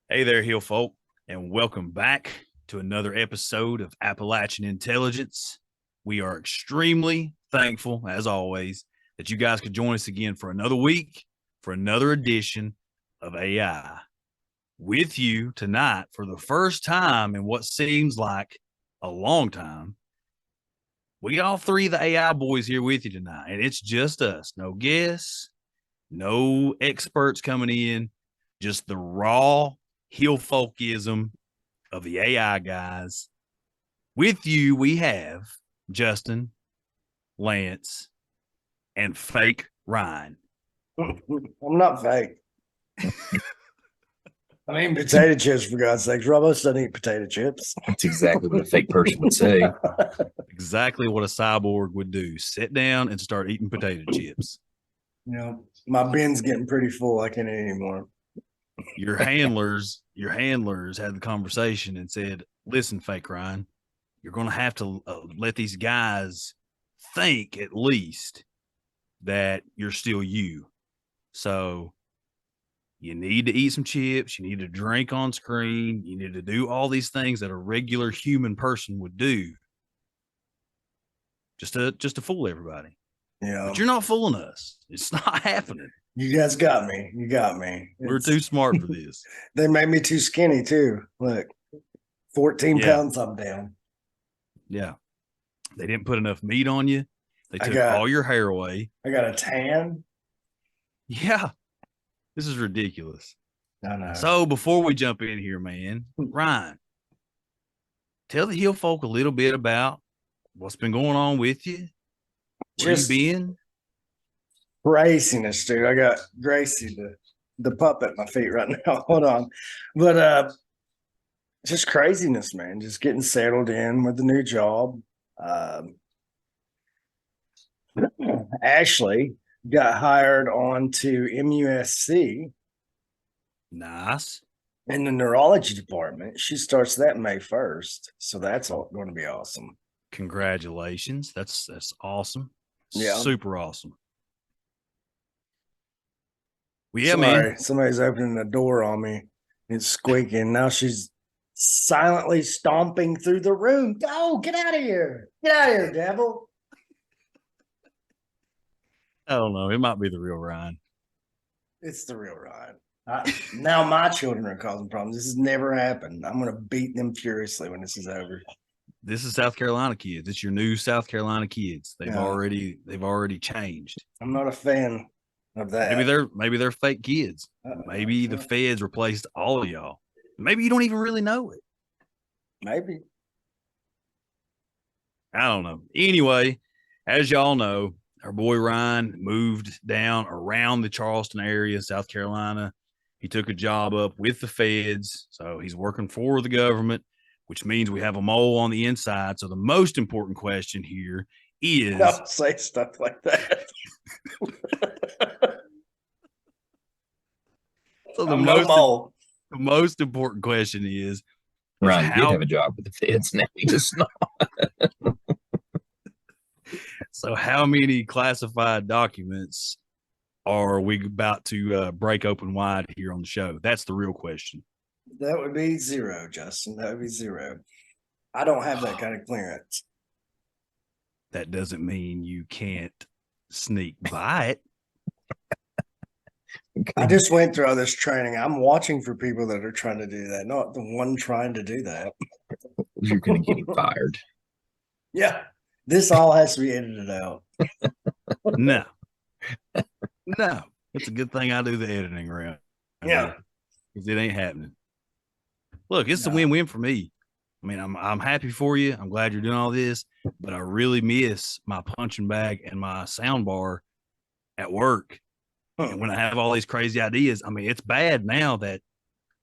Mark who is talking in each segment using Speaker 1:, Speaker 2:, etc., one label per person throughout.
Speaker 1: Hey there, Hill folk, and welcome back to another episode of Appalachian Intelligence. We are extremely thankful, as always, that you guys could join us again for another week, for another edition of AI. With you tonight, for the first time in what seems like a long time, we got all three of the AI boys here with you tonight, and it's just us. No guests, no experts coming in, just the raw hill folkism of the AI guys. With you, we have Justin, Lance, and fake Ryan.
Speaker 2: I'm not fake. I mean potato chips, for God's sakes. Robos doesn't eat potato chips.
Speaker 3: That's exactly what a fake person would say.
Speaker 1: Exactly what a cyborg would do. Sit down and start eating potato chips.
Speaker 2: My bin's getting pretty full. I can't eat anymore.
Speaker 1: Your handlers had the conversation and said, listen, fake Ryan, you're going to have to let these guys think at least that you're still you. So you need to eat some chips. You need to drink on screen. You need to do all these things that a regular human person would do just to fool everybody.
Speaker 2: Yeah.
Speaker 1: But you're not fooling us. It's not happening.
Speaker 2: You guys got me. You got me.
Speaker 1: We're too smart for this.
Speaker 2: They made me too skinny too. Look, 14 pounds I'm down.
Speaker 1: Yeah. They didn't put enough meat on you. They took all your hair away.
Speaker 2: I got a tan.
Speaker 1: Yeah. This is ridiculous.
Speaker 2: I know.
Speaker 1: So before we jump in here, man, Ryan, tell the hill folk a little bit about what's been going on with you. Where you been?
Speaker 2: Craziness, dude. I got Gracie, the pup at my feet right now. Hold on. But just craziness, man. Just getting settled in with the new job. Ashley got hired on to MUSC.
Speaker 1: Nice.
Speaker 2: In the neurology department. She starts that May 1st. So that's all going to be awesome.
Speaker 1: Congratulations. That's awesome.
Speaker 2: Yeah.
Speaker 1: Super awesome. Well, yeah, man.
Speaker 2: Somebody's opening the door on me. It's squeaking. Now she's silently stomping through the room. Oh, get out of here. Get out of here, devil.
Speaker 1: I don't know. It might be the real Ryan.
Speaker 2: It's the real Ryan. Now my children are causing problems. This has never happened. I'm going to beat them furiously when this is over.
Speaker 1: This is South Carolina kids. It's your new South Carolina kids. They've already changed.
Speaker 2: I'm not a fan of that.
Speaker 1: Maybe they're fake kids. Maybe the feds replaced all of y'all. Maybe you don't even really know it.
Speaker 2: Maybe.
Speaker 1: I don't know. Anyway, as y'all know, our boy Ryan moved down around the Charleston area, South Carolina. He took a job up with the feds. So he's working for the government, which means we have a mole on the inside. So the most important question here is...
Speaker 2: Don't say stuff like that.
Speaker 1: So the most important question is...
Speaker 3: Ryan did have a job with the feds. Now he does not.
Speaker 1: So how many classified documents are we about to break open wide here on the show? That's the real question.
Speaker 2: That would be 0, Justin. That would be 0. I don't have that kind of clearance.
Speaker 1: That doesn't mean you can't sneak by it.
Speaker 2: I just went through all this training. I'm watching for people that are trying to do that, not the one trying to do that.
Speaker 3: You're going to get fired.
Speaker 2: Yeah. This all has to be edited out.
Speaker 1: No. It's a good thing I do the editing around.
Speaker 2: Yeah.
Speaker 1: Because it ain't happening. Look, it's a win-win for me. I mean, I'm happy for you. I'm glad you're doing all this, but I really miss my punching bag and my sound bar at work. And when I have all these crazy ideas, I mean, it's bad now that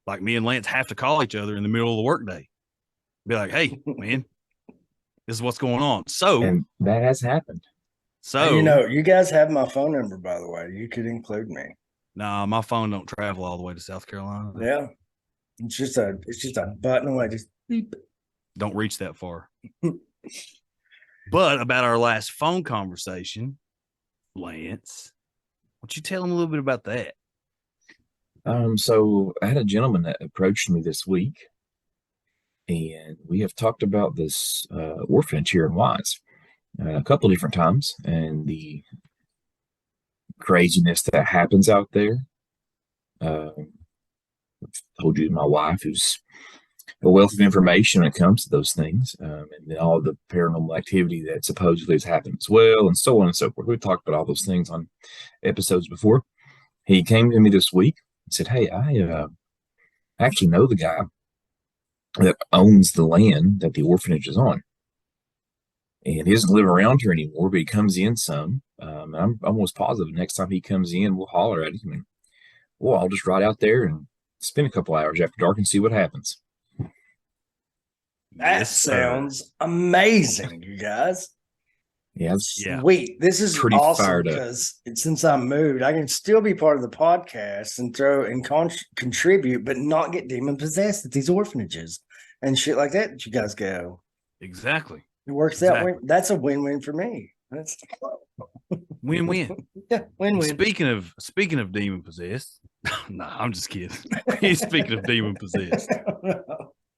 Speaker 1: like me and Lance have to call each other in the middle of the workday. Be like, hey, man, this is what's going on. So
Speaker 3: and that has happened.
Speaker 2: So you guys have my phone number, by the way. You could include me.
Speaker 1: No, my phone don't travel all the way to South Carolina.
Speaker 2: Yeah. It's just a button away, just beep.
Speaker 1: Don't reach that far. But about our last phone conversation, Lance, why don't you tell them a little bit about that?
Speaker 3: So I had a gentleman that approached me this week, and we have talked about this orphanage here in Wise a couple different times, and the craziness that happens out there. Told you my wife, who's a wealth of information when it comes to those things, and then all the paranormal activity that supposedly has happened as well, and so on and so forth. We've talked about all those things on episodes before. He came to me this week and said, "Hey, I actually know the guy that owns the land that the orphanage is on. And he doesn't live around here anymore, but he comes in some. And I'm almost positive next time he comes in, we'll holler at him. And, well, I'll just ride out there and spend a couple hours after dark and see what happens."
Speaker 2: That
Speaker 1: Yes, sir.
Speaker 2: sounds amazing, you guys.
Speaker 3: Yeah,
Speaker 1: Yeah.
Speaker 2: Sweet. This is
Speaker 3: Pretty
Speaker 2: awesome
Speaker 3: fired up.
Speaker 2: because since I moved, I can still be part of the podcast and throw and contribute, but not get demon possessed at these orphanages and shit like that you guys go.
Speaker 1: Exactly.
Speaker 2: It works
Speaker 1: Exactly.
Speaker 2: out. That's a win-win for me. That's
Speaker 1: Win-win.
Speaker 2: yeah, win-win.
Speaker 1: Speaking of demon possessed, no, I'm just kidding. Speaking of demon possessed,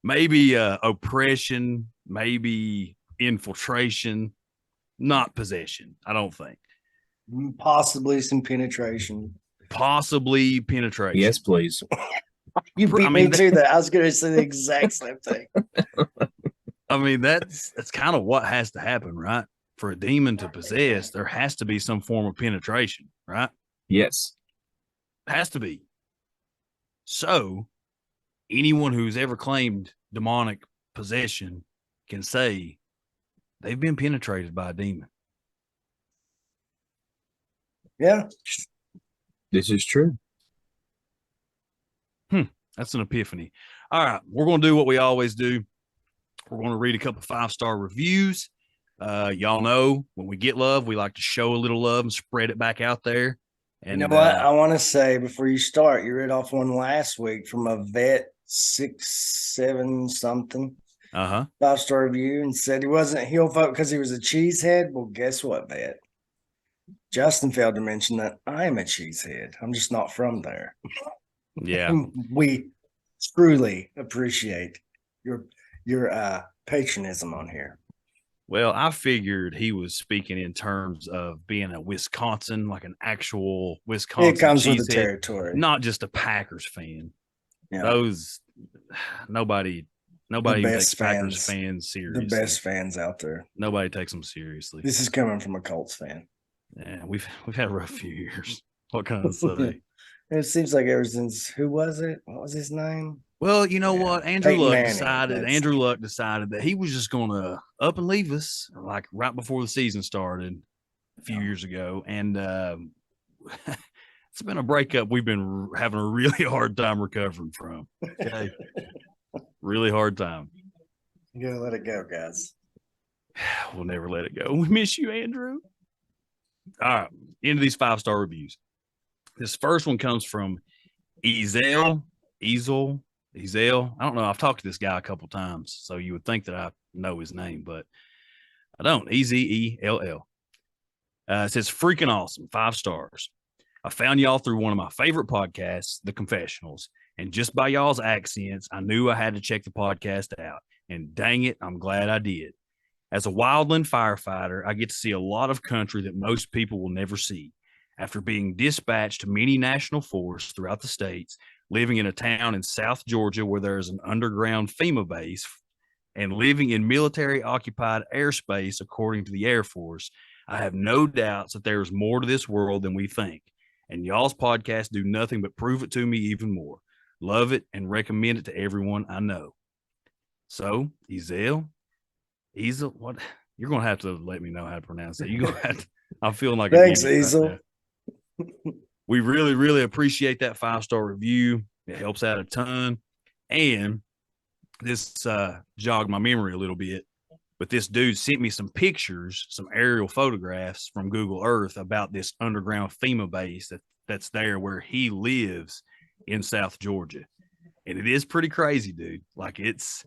Speaker 1: maybe oppression, maybe infiltration, not possession. I don't think.
Speaker 2: Possibly some penetration.
Speaker 1: Possibly penetration.
Speaker 3: yes, please.
Speaker 2: You beat
Speaker 1: I mean,
Speaker 2: me to that. I was going to say the exact same thing.
Speaker 1: I mean, that's kind of what has to happen, right? For a demon to possess, there has to be some form of penetration, right?
Speaker 3: Yes.
Speaker 1: Has to be. So, anyone who's ever claimed demonic possession can say they've been penetrated by a demon.
Speaker 2: Yeah.
Speaker 3: This is true.
Speaker 1: That's an epiphany. All right, we're going to do what we always do. We're going to read a couple 5-star reviews. Y'all know when we get love, we like to show a little love and spread it back out there. And
Speaker 2: you know what? I want to say before you start, you read off one last week from a vet 6-7 something 5-star review and said he wasn't heel folk because he was a cheesehead. Well, guess what, vet? Justin failed to mention that I'm a cheesehead. I'm just not from there.
Speaker 1: Yeah.
Speaker 2: We truly appreciate your patronism on here.
Speaker 1: Well, I figured he was speaking in terms of being a Wisconsin, like an actual Wisconsin.
Speaker 2: It comes with the
Speaker 1: cheesehead,
Speaker 2: territory,
Speaker 1: not just a Packers fan.
Speaker 2: Yeah.
Speaker 1: Those nobody even takes Packers fans seriously.
Speaker 2: The best fans out there.
Speaker 1: Nobody takes them seriously.
Speaker 2: This is coming from a Colts fan.
Speaker 1: Yeah, we've had a rough few years. What kind of say?
Speaker 2: It seems like ever since who was it? What was his name?
Speaker 1: Well, you know what? Andrew Luck
Speaker 2: Manning,
Speaker 1: decided that he was just going to up and leave us, like right before the season started a few years ago, and it's been a breakup we've been having a really hard time recovering from. Okay, really hard time.
Speaker 2: You gotta let it go, guys.
Speaker 1: We'll never let it go. We miss you, Andrew. All right, into these 5-star reviews. This first one comes from Ezel. I don't know. I've talked to this guy a couple times, so you would think that I know his name, but I don't. Ezell. It says, freaking awesome. 5 stars. I found y'all through one of my favorite podcasts, The Confessionals, and just by y'all's accents, I knew I had to check the podcast out. And dang it, I'm glad I did. As a wildland firefighter, I get to see a lot of country that most people will never see. After being dispatched to many national forests throughout the states, living in a town in South Georgia where there is an underground FEMA base, and living in military-occupied airspace, according to the Air Force, I have no doubts that there is more to this world than we think. And y'all's podcasts do nothing but prove it to me even more. Love it and recommend it to everyone I know. So, Ezel, what? You're going to have to let me know how to pronounce it. You're going to have to, I'm feeling like
Speaker 2: thanks, Ezel.
Speaker 1: Right, we really, really appreciate that 5-star review. It helps out a ton. And this jogged my memory a little bit. But this dude sent me some pictures, some aerial photographs from Google Earth about this underground FEMA base that's there where he lives in South Georgia. And it is pretty crazy, dude. Like it's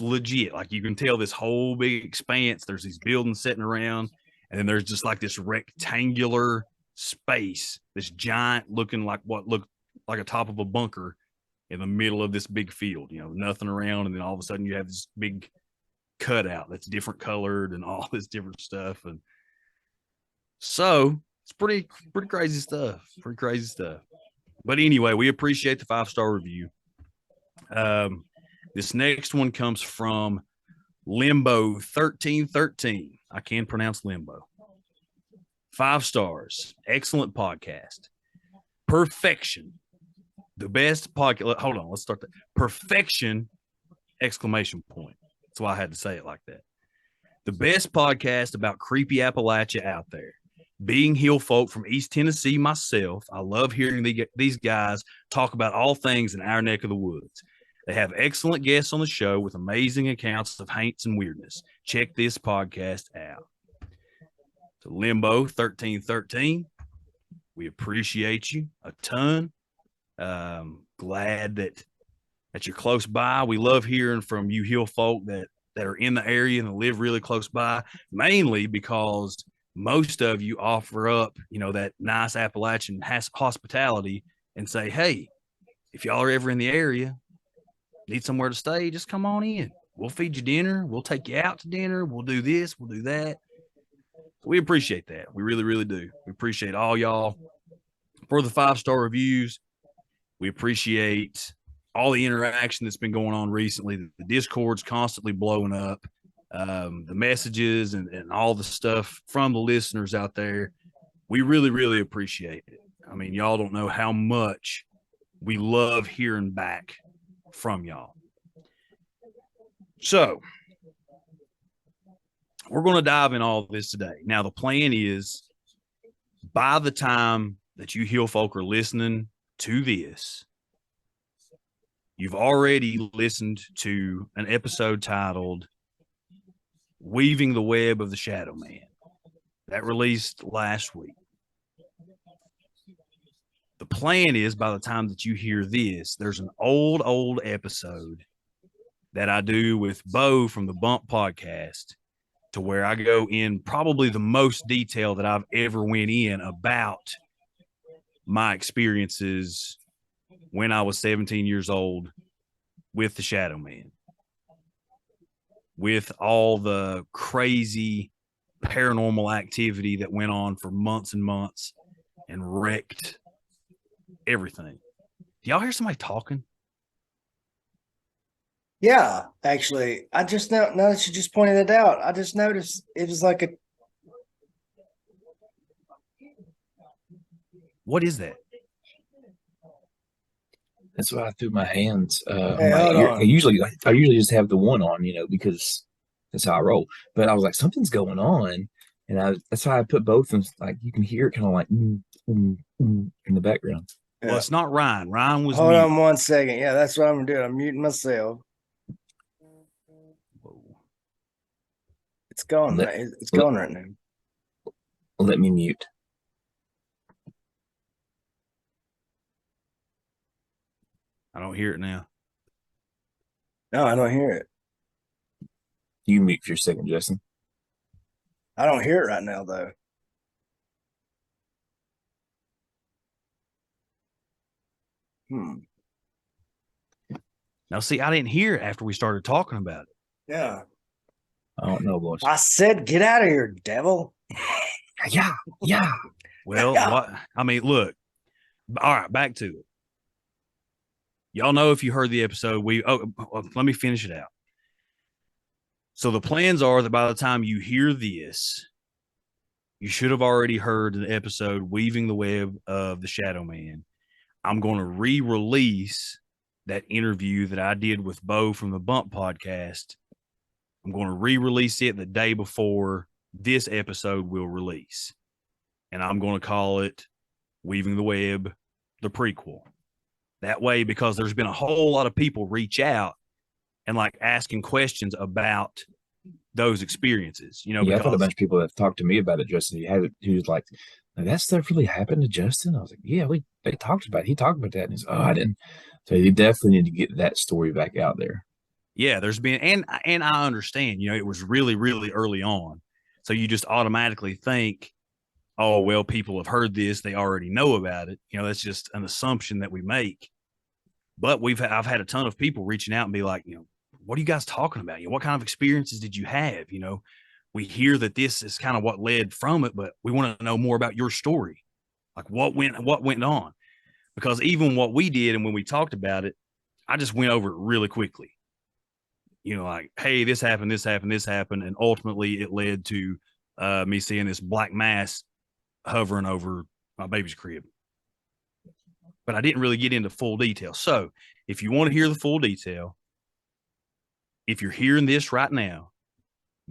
Speaker 1: legit. Like you can tell this whole big expanse. There's these buildings sitting around, and then there's just like this rectangular space, this giant looking like what looked like a top of a bunker in the middle of this big field, nothing around. And then all of a sudden you have this big cutout that's different colored and all this different stuff. And so it's pretty crazy stuff. Pretty crazy stuff. But anyway, we appreciate the 5-star review. This next one comes from Limbo 1313. I can pronounce Limbo. 5 stars. Excellent podcast. Perfection. The best podcast. Hold on. Let's start that. Perfection! Exclamation point. That's why I had to say it like that. The best podcast about creepy Appalachia out there. Being hill folk from East Tennessee myself, I love hearing these guys talk about all things in our neck of the woods. They have excellent guests on the show with amazing accounts of haunts and weirdness. Check this podcast out. So Limbo 1313, we appreciate you a ton. Glad that you're close by. We love hearing from you hill folk that are in the area and live really close by, mainly because most of you offer up, that nice Appalachian hospitality and say, hey, if y'all are ever in the area, need somewhere to stay, just come on in. We'll feed you dinner. We'll take you out to dinner. We'll do this. We'll do that. We appreciate that. We really, really do. We appreciate all y'all for the 5-star reviews. We appreciate all the interaction that's been going on recently. The Discord's constantly blowing up. The messages and all the stuff from the listeners out there, we really, really appreciate it. I mean, y'all don't know how much we love hearing back from y'all. So we're going to dive in all of this today. Now, the plan is by the time that you hill folk are listening to this, you've already listened to an episode titled Weaving the Web of the Shadow Man. That released last week. The plan is by the time that you hear this, there's an old episode that I do with Bo from the Bump podcast to where I go in probably the most detail that I've ever went in about my experiences when I was 17 years old with the Shadow Man, with all the crazy paranormal activity that went on for months and months and wrecked everything. Do y'all hear somebody talking?
Speaker 2: Yeah, actually, I just now that you just pointed it out, I just noticed it was like a.
Speaker 1: What is that?
Speaker 3: That's why I threw my hands.
Speaker 2: Hey,
Speaker 3: my
Speaker 2: hold
Speaker 3: ear.
Speaker 2: on.
Speaker 3: I usually just have the one on, because that's how I roll. But I was like, something's going on, and that's why I put both, and like you can hear it kind of like in the background.
Speaker 2: Yeah.
Speaker 1: Well, it's not Ryan. Ryan was
Speaker 2: Hold
Speaker 1: mute.
Speaker 2: on 1 second. Yeah, that's what I'm gonna do. I'm muting myself.
Speaker 1: Whoa.
Speaker 2: It's gone. It's gone right now.
Speaker 3: Let me mute.
Speaker 1: I don't hear it now.
Speaker 2: No, I don't hear it.
Speaker 3: You mute for a second, Justin.
Speaker 2: I don't hear it right now, though.
Speaker 1: Now, see, I didn't hear it after we started talking about it.
Speaker 2: Yeah.
Speaker 3: I don't know, boys.
Speaker 2: I said, get out of here, devil.
Speaker 3: Yeah.
Speaker 1: Well,
Speaker 2: Yeah.
Speaker 1: what? I mean, look. All right, back to it. Y'all know if you heard the episode, let me finish it out. So the plans are that by the time you hear this, you should have already heard the episode Weaving the Web of the Shadow Man. I'm going to re-release that interview that I did with Bo from the Bump podcast. I'm going to re-release it the day before this episode will release. And I'm going to call it Weaving the Web, the prequel. That way, because there's been a whole lot of people reach out and like asking questions about those experiences,
Speaker 3: Yeah, I've had a bunch of people that have talked to me about it, Justin. He was like, that stuff really happened to Justin? I was like, yeah, they talked about it. He talked about that. And he's, I didn't. So you definitely need to get that story back out there.
Speaker 1: Yeah, there's been, and I understand, it was really, really early on. So you just automatically think, oh, well, people have heard this, they already know about it. You know, that's just an assumption that we make. But I've had a ton of people reaching out and be like, you know, what are you guys talking about? You know, what kind of experiences did you have? You know, we hear that this is kind of what led from it, but we want to know more about your story. Like what went on? Because even what we did and when we talked about it, I just went over it really quickly. You know, like, hey, this happened, and ultimately it led to me seeing this black mass hovering over my baby's crib. But I didn't really get into full detail. So if you want to hear the full detail, if you're hearing this right now,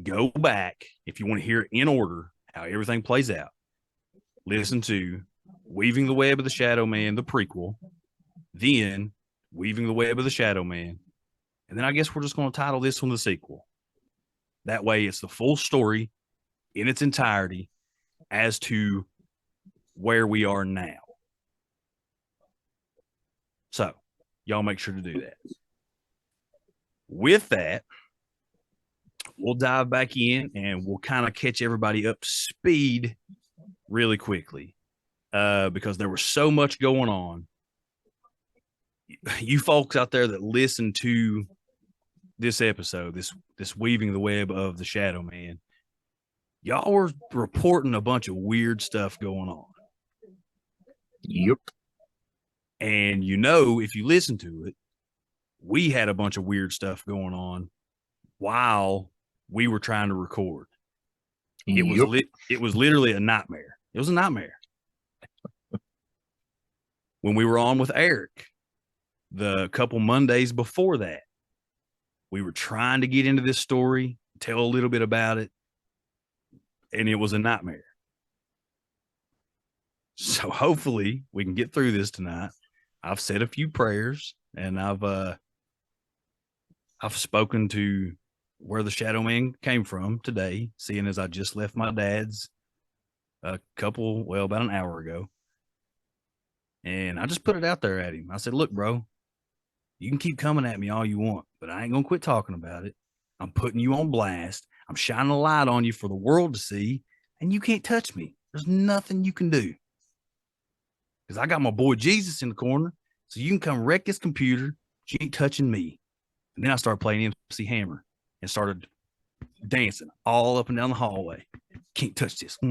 Speaker 1: go back. If you want to hear it in order, how everything plays out, listen to Weaving the Web of the Shadow Man, the prequel, then Weaving the Web of the Shadow Man. And then I guess we're just going to title this one the sequel. That way it's the full story in its entirety as to where we are now. So y'all make sure to do that. With that, we'll dive back in and we'll kind of catch everybody up to speed really quickly because there was so much going on. You folks out there that listen to this episode, this Weaving the Web of the Shadow Man, y'all were reporting a bunch of weird stuff going on.
Speaker 3: Yep.
Speaker 1: And you know, if you listen to it, we had a bunch of weird stuff going on while we were trying to record. It was literally a nightmare. It was a nightmare. When we were on with Eric, the couple Mondays before that, we were trying to get into this story, tell a little bit about it, and it was a nightmare. So hopefully we can get through this tonight. I've said a few prayers and I've spoken to where the Shadow Man came from today, seeing as I just left my dad's about an hour ago. And I just put it out there at him. I said, look, bro, you can keep coming at me all you want, but I ain't going to quit talking about it. I'm putting you on blast. I'm shining a light on you for the world to see, and you can't touch me. There's nothing you can do. Because I got my boy Jesus in the corner, so you can come wreck this computer. She ain't touching me. And then I started playing MC Hammer and started dancing all up and down the hallway. Can't touch this. All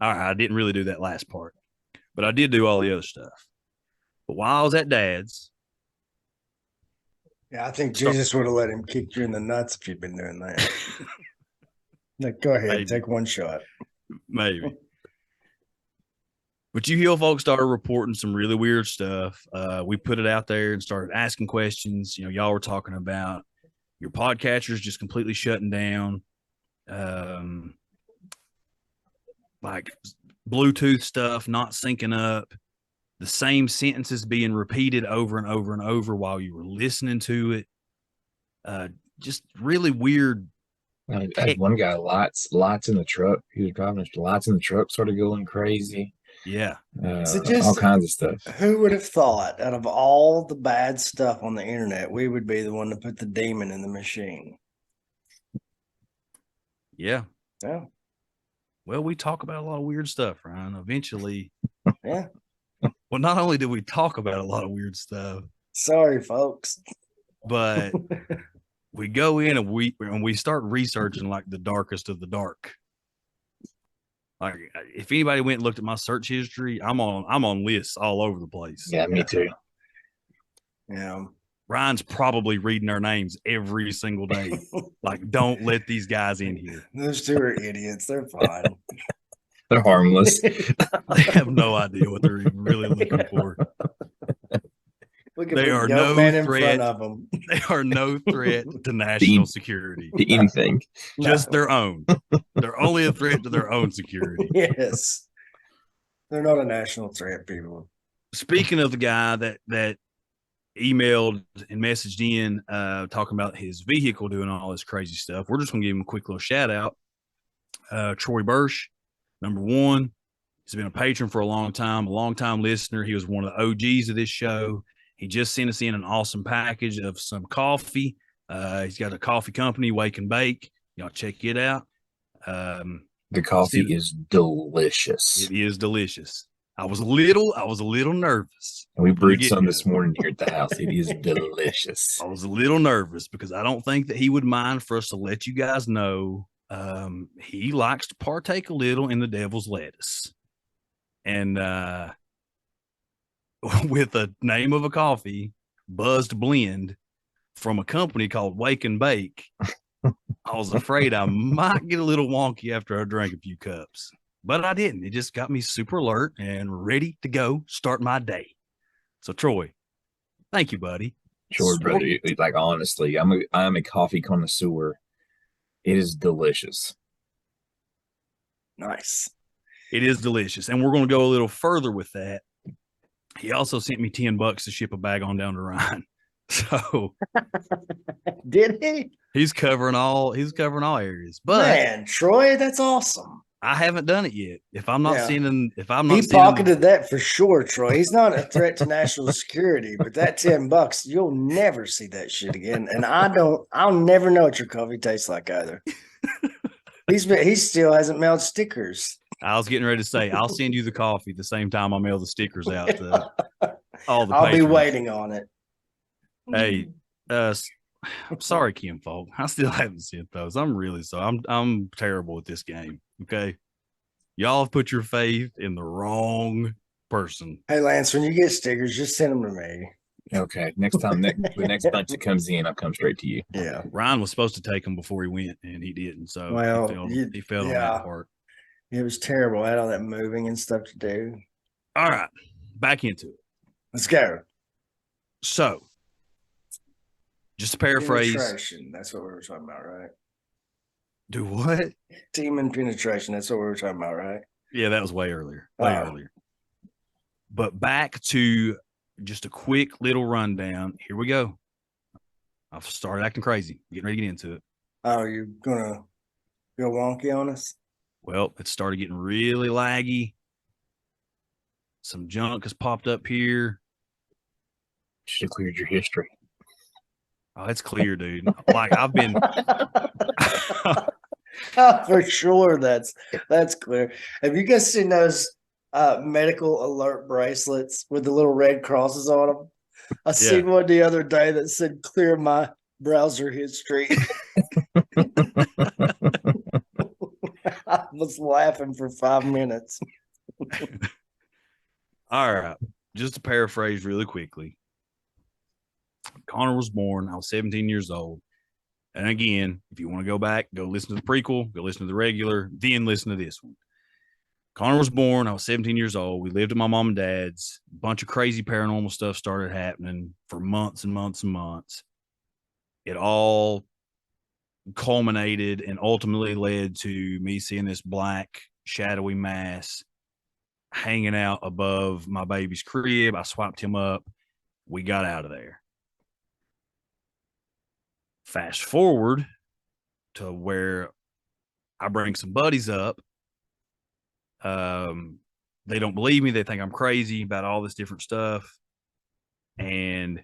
Speaker 1: right, I didn't really do that last part, but I did do all the other stuff. But while I was at Dad's,
Speaker 2: yeah, I think Jesus would have let him kick you in the nuts if you'd been doing that. Like, go ahead,
Speaker 1: maybe.
Speaker 2: Take one shot.
Speaker 1: Maybe. But you Hill folks started reporting some really weird stuff. We put it out there and started asking questions. You know, y'all were talking about your podcatchers just completely shutting down. Like Bluetooth stuff not syncing up. The same sentences being repeated over and over and over while you were listening to it. Just really weird.
Speaker 3: I had one guy, lights in the truck. He was driving, lights in the truck started going crazy.
Speaker 1: Yeah.
Speaker 3: All kinds of stuff.
Speaker 2: Who would have thought out of all the bad stuff on the internet, we would be the one to put the demon in the machine?
Speaker 1: Yeah.
Speaker 2: Yeah.
Speaker 1: Well, we talk about a lot of weird stuff, Ryan. Eventually.
Speaker 2: Yeah.
Speaker 1: Well, not only did we talk about a lot of weird stuff.
Speaker 2: Sorry, folks.
Speaker 1: But we go in and we start researching like the darkest of the dark. Like if anybody went and looked at my search history, I'm on lists all over the place.
Speaker 3: Yeah, me too.
Speaker 2: Yeah.
Speaker 1: Ryan's probably reading our names every single day. Like, don't let these guys in here.
Speaker 2: Those two are idiots. They're fine.
Speaker 3: They're harmless.
Speaker 1: They have no idea what they're even really looking for. They are no threat. They are no threat to national security.
Speaker 3: To anything.
Speaker 1: Just their own. They're only a threat to their own security.
Speaker 2: Yes. They're not a national threat, people.
Speaker 1: Speaking of the guy that emailed and messaged in talking about his vehicle doing all this crazy stuff, we're just going to give him a quick little shout out. Troy Bursch, number one. He's been a patron for a long time listener. He was one of the OGs of this show. He just sent us in an awesome package of some coffee. He's got a coffee company, Wake and Bake. Y'all check it out.
Speaker 3: The coffee is delicious.
Speaker 1: It is delicious. I was a little nervous.
Speaker 3: And we brewed some
Speaker 1: to
Speaker 3: this morning here at the house. It is delicious.
Speaker 1: I was a little nervous because I don't think that he would mind for us to let you guys know. He likes to partake a little in the devil's lettuce. And with the name of a coffee, Buzzed Blend, from a company called Wake and Bake, I was afraid I might get a little wonky after I drank a few cups, but I didn't. It just got me super alert and ready to go start my day. So, Troy, thank you, buddy.
Speaker 3: Sure, brother. Like, honestly, I'm a coffee connoisseur. It is delicious.
Speaker 2: Nice.
Speaker 1: It is delicious. And we're going to go a little further with that. He also sent me $10 to ship a bag on down to Ryan. So
Speaker 2: did he?
Speaker 1: He's covering all areas. But
Speaker 2: man, Troy, that's awesome.
Speaker 1: I haven't done it yet. If I'm not sending,
Speaker 2: he pocketed that for sure, Troy. He's not a threat to national security, but that $10, you'll never see that shit again. And I'll never know what your coffee tastes like either. He still hasn't mailed stickers.
Speaker 1: I was getting ready to say, I'll send you the coffee the same time I mail the stickers out to all the
Speaker 2: I'll
Speaker 1: patrons.
Speaker 2: be waiting on it.
Speaker 1: Hey, I'm sorry, Kim Folk. I still haven't sent those. I'm really sorry. I'm terrible at this game. Okay. Y'all have put your faith in the wrong person.
Speaker 2: Hey, Lance, when you get stickers, just send them to me.
Speaker 3: Okay. Next time, the next bunch that comes in, I'll come straight to you.
Speaker 2: Yeah.
Speaker 1: Ryan was supposed to take them before he went, and he didn't. So he failed on that part.
Speaker 2: It was terrible. I had all that moving and stuff to do.
Speaker 1: All right. Back into it.
Speaker 2: Let's go.
Speaker 1: So, just to paraphrase.
Speaker 2: Penetration. That's what we were talking about, right?
Speaker 1: Do what?
Speaker 2: Demon penetration. That's what we were talking about, right?
Speaker 1: Yeah, that was way earlier. Earlier. But back to just a quick little rundown. Here we go. I've started acting crazy. Getting ready to get into it.
Speaker 2: Oh, you're going to go wonky on us?
Speaker 1: Well, it started getting really laggy. Some junk has popped up here.
Speaker 3: Should have cleared your history.
Speaker 1: Oh, it's clear, dude. Like I've been
Speaker 2: for sure. That's clear. Have you guys seen those medical alert bracelets with the little red crosses on them? I seen one the other day that said "Clear my browser history." I was laughing for 5 minutes.
Speaker 1: All right. Just to paraphrase really quickly. Connor was born. I was 17 years old. And again, if you want to go back, go listen to the prequel, go listen to the regular, then listen to this one. Connor was born. I was 17 years old. We lived at my mom and dad's. A bunch of crazy paranormal stuff started happening for months and months and months. It all culminated and ultimately led to me seeing this black, shadowy mass hanging out above my baby's crib. I swiped him up. We got out of there. Fast forward to where I bring some buddies up. They don't believe me. They think I'm crazy about all this different stuff. And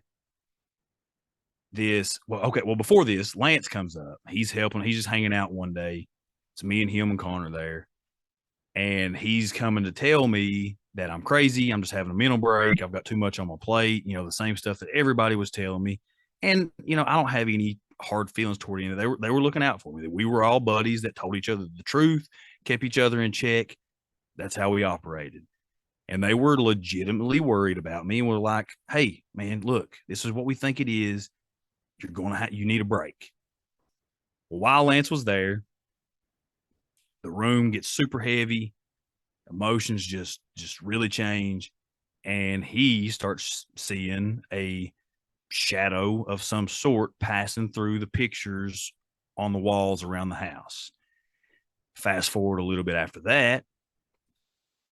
Speaker 1: before this, Lance comes up. He's helping. He's just hanging out one day. It's me and him and Connor there. And he's coming to tell me that I'm crazy. I'm just having a mental break. I've got too much on my plate. The same stuff that everybody was telling me. And, I don't have any hard feelings toward any of them. They were looking out for me. We were all buddies that told each other the truth, kept each other in check. That's how we operated. And they were legitimately worried about me and were like, hey, man, look, this is what we think it is. You need a break. Well, while Lance was there, the room gets super heavy. Emotions just really change. And he starts seeing a shadow of some sort passing through the pictures on the walls around the house. Fast forward a little bit after that,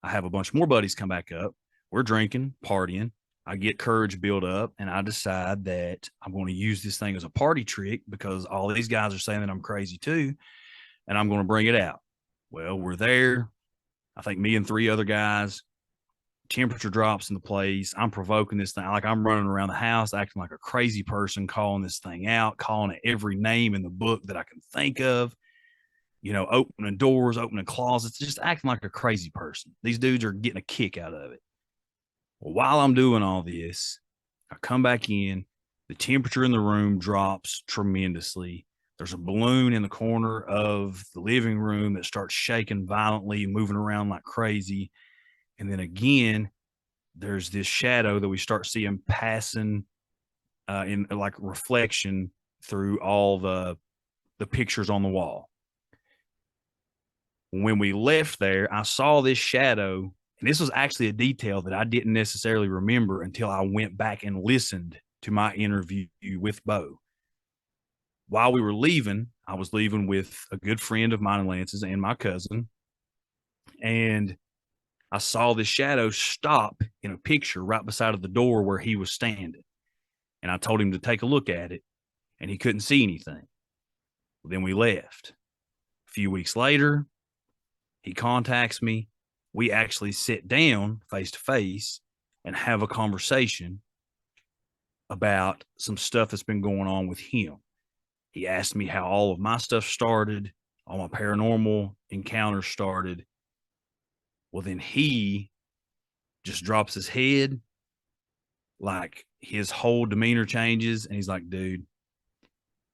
Speaker 1: I have a bunch more buddies come back up. We're drinking, partying. I get courage built up, and I decide that I'm going to use this thing as a party trick because all these guys are saying that I'm crazy too, and I'm going to bring it out. Well, we're there. I think me and 3 other guys. Temperature drops in the place. I'm provoking this thing. Like I'm running around the house acting like a crazy person, calling this thing out, calling it every name in the book that I can think of. opening doors, opening closets, just acting like a crazy person. These dudes are getting a kick out of it. Well, while I'm doing all this, I come back in. The temperature in the room drops tremendously. There's a balloon in the corner of the living room that starts shaking violently, moving around like crazy. And then again, there's this shadow that we start seeing passing in like reflection through all the pictures on the wall. When we left there, I saw this shadow, and this was actually a detail that I didn't necessarily remember until I went back and listened to my interview with Bo. While we were leaving, I was leaving with a good friend of mine and Lance's and my cousin, and I saw this shadow stop in a picture right beside of the door where he was standing. And I told him to take a look at it, and he couldn't see anything. Well, then we left. A few weeks later, he contacts me. We actually sit down face to face and have a conversation about some stuff that's been going on with him. He asked me how all of my stuff started, all my paranormal encounters started. Well, then he just drops his head, like his whole demeanor changes, and he's like, dude,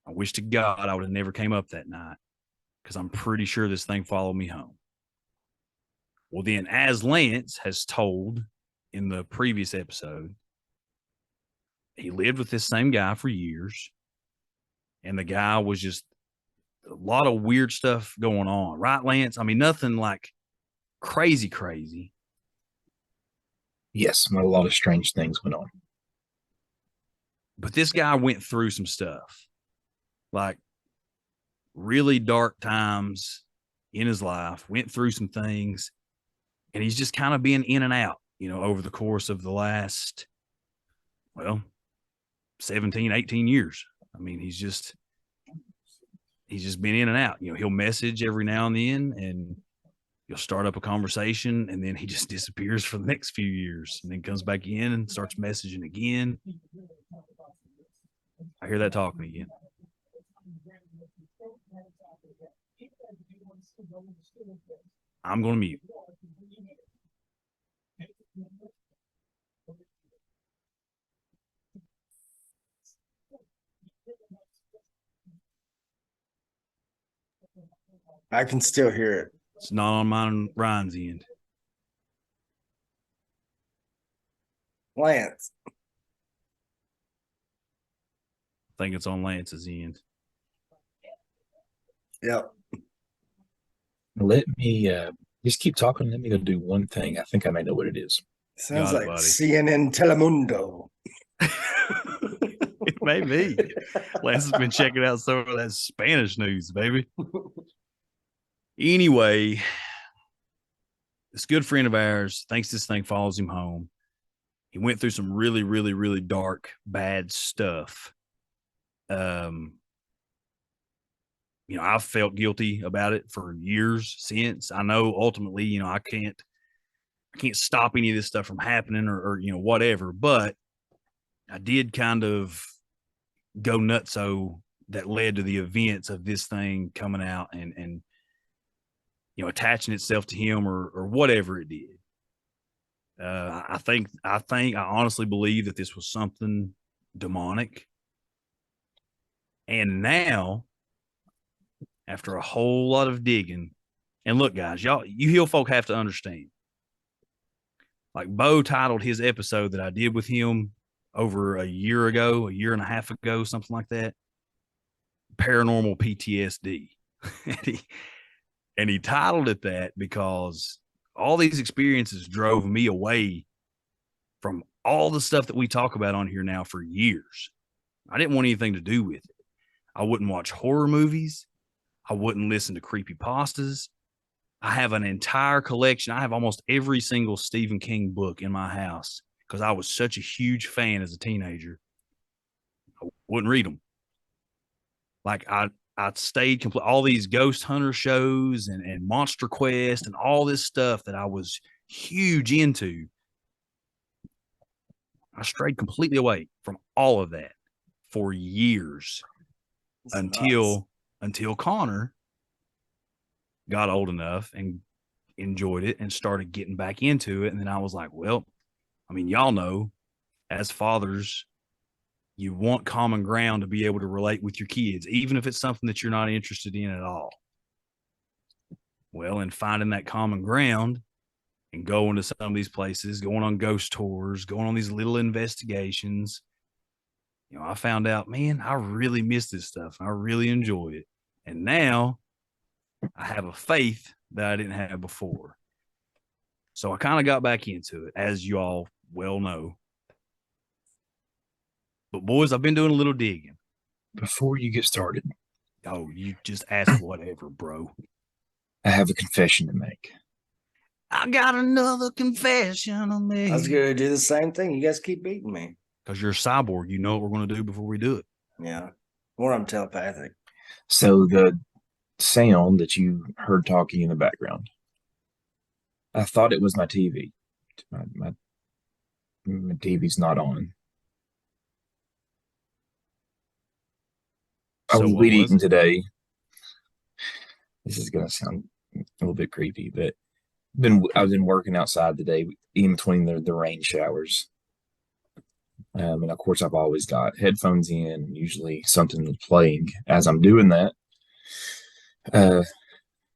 Speaker 1: I wish to God I would have never came up that night, because I'm pretty sure this thing followed me home. Well, then, as Lance has told in the previous episode, he lived with this same guy for years, and the guy was just a lot of weird stuff going on. Right, Lance? I mean, nothing like crazy.
Speaker 3: Yes, a lot of strange things went on.
Speaker 1: But this guy went through some stuff, like really dark times in his life, went through some things, and he's just kind of been in and out, over the course of the last, 17, 18 years. I mean, he's just been in and out. He'll message every now and then, and you'll start up a conversation, and then he just disappears for the next few years, and then comes back in and starts messaging again. I hear that talking again. I'm going to mute.
Speaker 2: I can still hear it.
Speaker 1: It's not on mine and Ryan's end.
Speaker 2: Lance.
Speaker 1: I think it's on Lance's end.
Speaker 2: Yep.
Speaker 3: Let me just keep talking. Let me go do one thing. I think I may know what it is.
Speaker 2: Sounds like
Speaker 1: buddy.
Speaker 2: CNN Telemundo.
Speaker 1: It may be. Lance has been checking out some of that Spanish news, baby. Anyway, this good friend of ours thinks this thing follows him home. He went through some really dark, bad stuff. I've felt guilty about it for years since. I know ultimately, I can't stop any of this stuff from happening or whatever, but I did kind of go nutso that led to the events of this thing coming out and attaching itself to him or whatever it did. I honestly believe that this was something demonic. And now, after a whole lot of digging, and look, guys, you Hill folk have to understand. Like Bo titled his episode that I did with him over a year and a half ago, something like that, Paranormal PTSD. And he titled it that because all these experiences drove me away from all the stuff that we talk about on here now for years. I didn't want anything to do with it. I wouldn't watch horror movies. I wouldn't listen to creepypastas. I have an entire collection. I have almost every single Stephen King book in my house because I was such a huge fan as a teenager. I wouldn't read them. Like I stayed complete all these ghost hunter shows and Monster Quest and all this stuff that I was huge into. I strayed completely away from all of that for years until Connor got old enough and enjoyed it and started getting back into it. And then I was like, well, I mean, y'all know, as fathers, you want common ground to be able to relate with your kids, even if it's something that you're not interested in at all. Well, in finding that common ground and going to some of these places, going on ghost tours, going on these little investigations, I found out, man, I really miss this stuff. I really enjoy it. And now I have a faith that I didn't have before. So I kind of got back into it, as you all well know. But boys, I've been doing a little digging.
Speaker 3: Before you get started,
Speaker 1: Oh, you just ask whatever, bro.
Speaker 3: I have a confession to make.
Speaker 1: I got another confession to make.
Speaker 2: I was going to do the same thing. You guys keep beating me.
Speaker 1: Because you're a cyborg. You know what we're going to do before we do it.
Speaker 2: Yeah. Or I'm telepathic.
Speaker 3: So the sound that you heard talking in the background, I thought it was my TV. My TV's not on. I
Speaker 1: So
Speaker 3: was
Speaker 1: what
Speaker 3: weed
Speaker 1: was
Speaker 3: eating
Speaker 1: it?
Speaker 3: today. This is going to sound a little bit creepy, but I've been working outside today in between the rain showers. And of course, I've always got headphones in, usually something playing as I'm doing that. One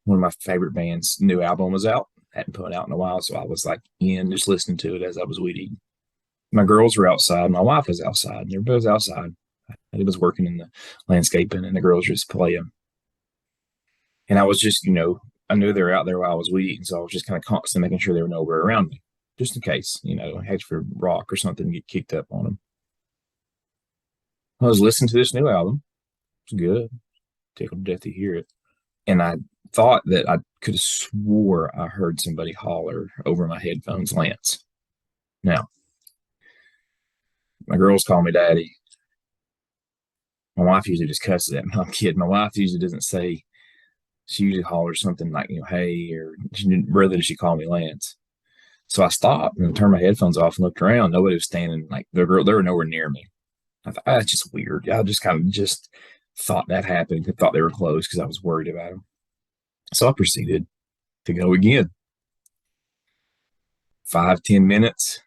Speaker 3: of my favorite band's new album was out. Hadn't put it out in a while, so I was like in just listening to it as I was weed eating. My girls were outside, my wife was outside, and everybody was outside. I was working in the landscaping, and the girls just playing. And I was just, I knew they were out there while I was weed eating, so I was just kind of constantly making sure they were nowhere around me, just in case, I had for rock or something get kicked up on them. I was listening to this new album. It was good. Tickled to death to hear it. And I thought that I could have swore I heard somebody holler over my headphones, Lance. Now, my girls call me daddy. My wife usually just cusses at me. I'm kidding. My wife usually doesn't say, she usually hollers something like, hey, or rather does she call me Lance. So I stopped and turned my headphones off and looked around. Nobody was standing, like they were nowhere near me. I thought, that's just weird. I just kind of just thought that happened. I thought they were close because I was worried about them. So I proceeded to go again. 5-10 minutes,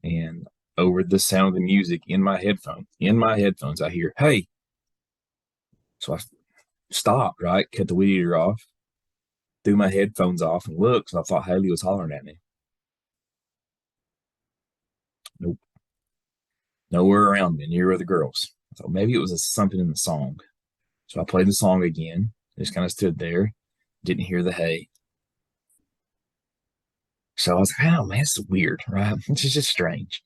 Speaker 3: and over the sound of the music in my headphones, I hear, hey. So I stopped, right? Cut the weed eater off, threw my headphones off and looked, and I thought Haley was hollering at me. Nope. Nowhere around me, near with the girls. I thought maybe it was something in the song. So I played the song again, just kind of stood there, didn't hear the hey. So I was like, oh man, this is weird, right? It's just strange.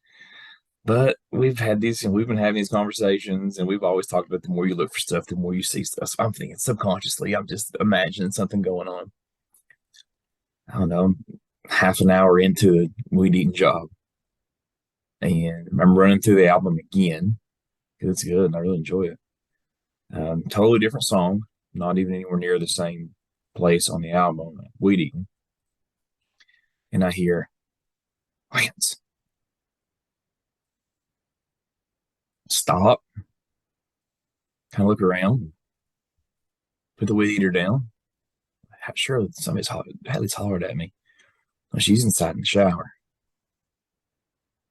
Speaker 3: But we've been having these conversations, and we've always talked about the more you look for stuff, the more you see stuff. So I'm thinking subconsciously, I'm just imagining something going on. I don't know, half an hour into a weed eating job. And I'm running through the album again because it's good and I really enjoy it. Totally different song, not even anywhere near the same place on the album, weed eating. And I hear, Lance, stop, kind of look around, put the weed eater down. Sure, Hadley's hollered at me. Well, she's inside in the shower.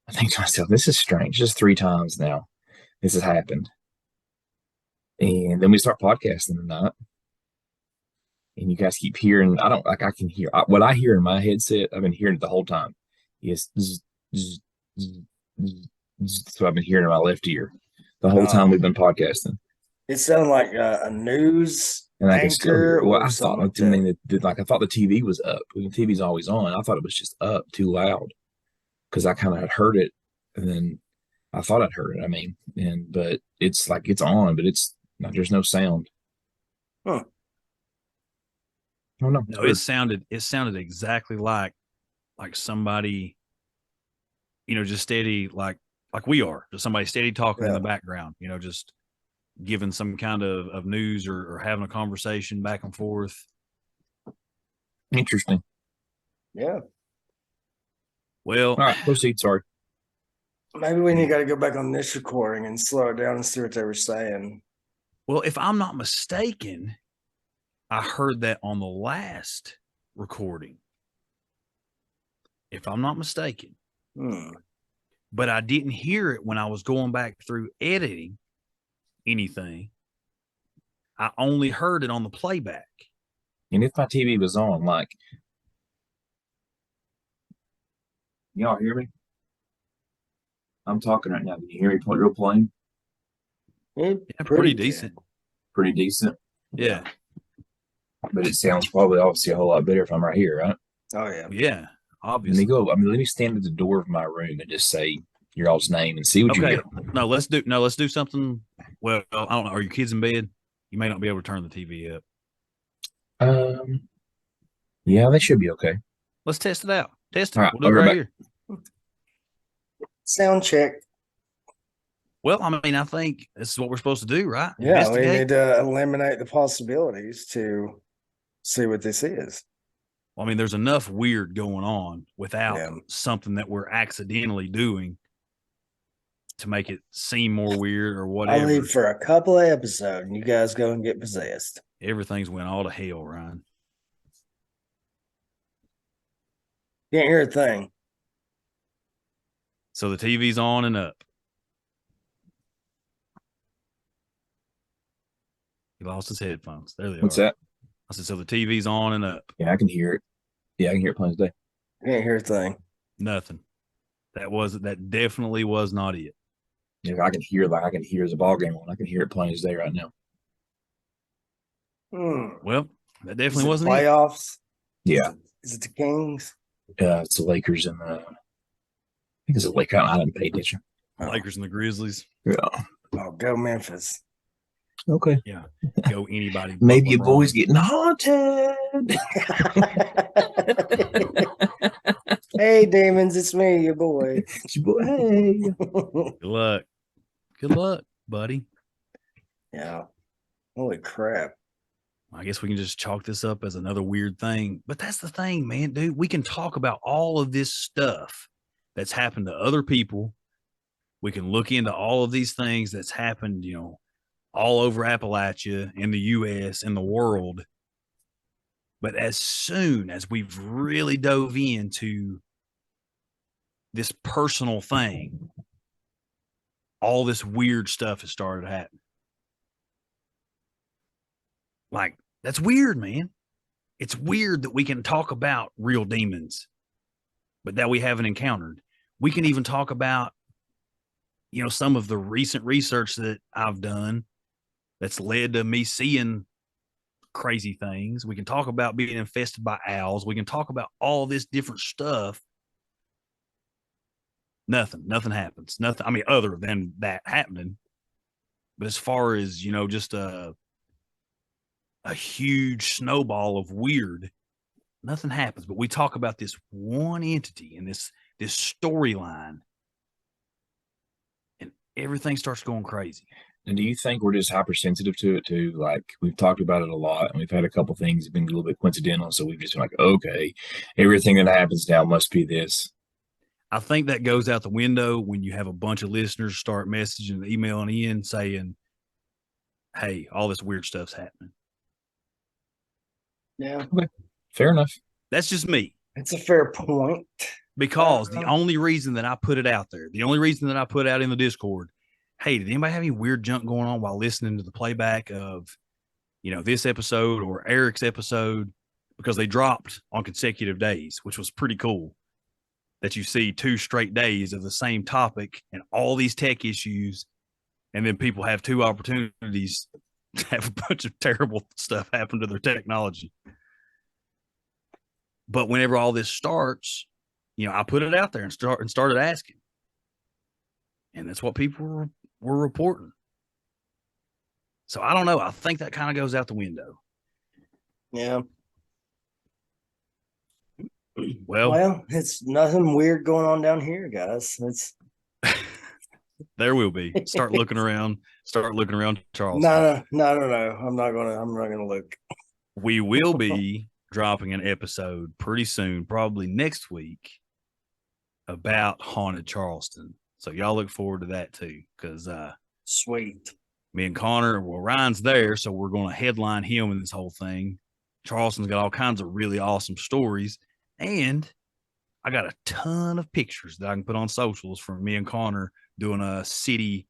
Speaker 3: I think to myself, this is strange. Just 3 times now this has happened. And then we start podcasting tonight. And you guys keep hearing, I can hear what I hear in my headset. I've been hearing it the whole time. Yes. So I've been hearing in my left ear the whole time we've been podcasting.
Speaker 2: It sounded like a news
Speaker 3: and I
Speaker 2: anchor.
Speaker 3: Well, I thought, I thought the TV was up. The TV's always on. I thought it was just up too loud because I kind of had heard it, and then I thought I'd heard it. But it's like it's on, but it's not. There's no sound.
Speaker 2: Huh.
Speaker 3: Oh no!
Speaker 1: No, it sounded exactly like somebody, just steady, like we are, just somebody steady talking in the background, just giving some kind of news or having a conversation back and forth.
Speaker 3: Interesting.
Speaker 2: Yeah.
Speaker 3: Well, all right, proceed. Sorry.
Speaker 2: Maybe we got to go back on this recording and slow it down and see what they were saying.
Speaker 1: Well, if I'm not mistaken, I heard that on the last recording, if I'm not mistaken. But I didn't hear it when I was going back through editing anything. I only heard it on the playback.
Speaker 3: And if my TV was on, like, y'all hear me? I'm talking right now. Can you hear me real plain?
Speaker 1: Yeah, pretty
Speaker 2: good.
Speaker 1: decent.
Speaker 3: Pretty decent.
Speaker 1: Yeah.
Speaker 3: But it sounds probably obviously a whole lot better if I'm right here, right?
Speaker 2: Oh yeah.
Speaker 1: Yeah. Obviously.
Speaker 3: Let me stand at the door of my room and just say your all's name and see what you hear.
Speaker 1: No, let's do something. Well, I don't know. Are your kids in bed? You may not be able to turn the TV up.
Speaker 3: Yeah, they should be okay.
Speaker 1: Let's test it out. Test it.
Speaker 3: All right,
Speaker 1: We'll do it right here.
Speaker 2: Sound check.
Speaker 1: Well, I mean, I think this is what we're supposed to do, right?
Speaker 2: Yeah, we need to eliminate the possibilities to see what this is.
Speaker 1: Well, I mean, there's enough weird going on without something that we're accidentally doing to make it seem more weird or whatever.
Speaker 2: I'll leave for a couple of episodes and you guys go and get possessed.
Speaker 1: Everything's went all to hell, Ryan.
Speaker 2: Can't hear a thing.
Speaker 1: So the TV's on and up. He lost his headphones. There they are.
Speaker 3: What's that?
Speaker 1: I said, so the TV's on and up.
Speaker 3: Yeah, I can hear it. Yeah, I can hear it plain as day.
Speaker 2: Can't hear a thing.
Speaker 1: Nothing. That definitely was not it.
Speaker 3: Yeah, I can hear the ball game on. I can hear it plain as day right now.
Speaker 1: Well, that definitely wasn't
Speaker 2: playoffs.
Speaker 3: Yeah.
Speaker 2: Is it the Kings?
Speaker 3: It's the Lakers and I think it's the Lakers. I didn't pay attention.
Speaker 1: Lakers and the Grizzlies.
Speaker 3: Yeah.
Speaker 2: Oh, go Memphis.
Speaker 3: Okay.
Speaker 1: Yeah. Go anybody.
Speaker 3: Maybe your boy's getting haunted.
Speaker 2: Hey, demons, it's me, your boy.
Speaker 3: It's your boy. Hey.
Speaker 1: Good luck. Good luck, buddy.
Speaker 2: Yeah. Holy crap.
Speaker 1: I guess we can just chalk this up as another weird thing. But that's the thing, man, dude. We can talk about all of this stuff that's happened to other people. We can look into all of these things that's happened, all over Appalachia, in the U.S., in the world. But as soon as we've really dove into this personal thing, all this weird stuff has started happening. Like, that's weird, man. It's weird that we can talk about real demons, but that we haven't encountered. We can even talk about, some of the recent research that I've done that's led to me seeing crazy things. We can talk about being infested by owls. We can talk about all this different stuff. Nothing happens. Nothing. I mean, other than that happening. But as far as, just a huge snowball of weird, nothing happens. But we talk about this one entity and this storyline, and everything starts going crazy.
Speaker 3: And do you think we're just hypersensitive to it too? Like, we've talked about it a lot, and we've had a couple things that have been a little bit coincidental, so we've just been like, okay, everything that happens now must be this.
Speaker 1: I think that goes out the window when you have a bunch of listeners start messaging and emailing in saying, hey, all this weird stuff's happening.
Speaker 2: Yeah.
Speaker 3: Okay. Fair enough.
Speaker 1: That's just me.
Speaker 2: It's a fair point.
Speaker 1: Because the only reason that I put it out there, the only reason that I put out in the Discord, hey, did anybody have any weird junk going on while listening to the playback of, this episode or Eric's episode? Because they dropped on consecutive days, which was pretty cool. That you see 2 straight days of the same topic and all these tech issues, and then people have 2 opportunities to have a bunch of terrible stuff happen to their technology. But whenever all this starts, I put it out there and started asking. And that's what people were reporting. So I don't know. I think that kind of goes out the window.
Speaker 2: Yeah.
Speaker 1: Well,
Speaker 2: it's nothing weird going on down here, guys. It's
Speaker 1: there will be. Start looking around, Charleston.
Speaker 2: No. I'm not gonna look.
Speaker 1: We will be dropping an episode pretty soon, probably next week, about haunted Charleston. So y'all look forward to that too, because
Speaker 2: sweet.
Speaker 1: Me and Connor, Ryan's there, so we're going to headline him in this whole thing. Charleston's got all kinds of really awesome stories. And I got a ton of pictures that I can put on socials from me and Connor doing a city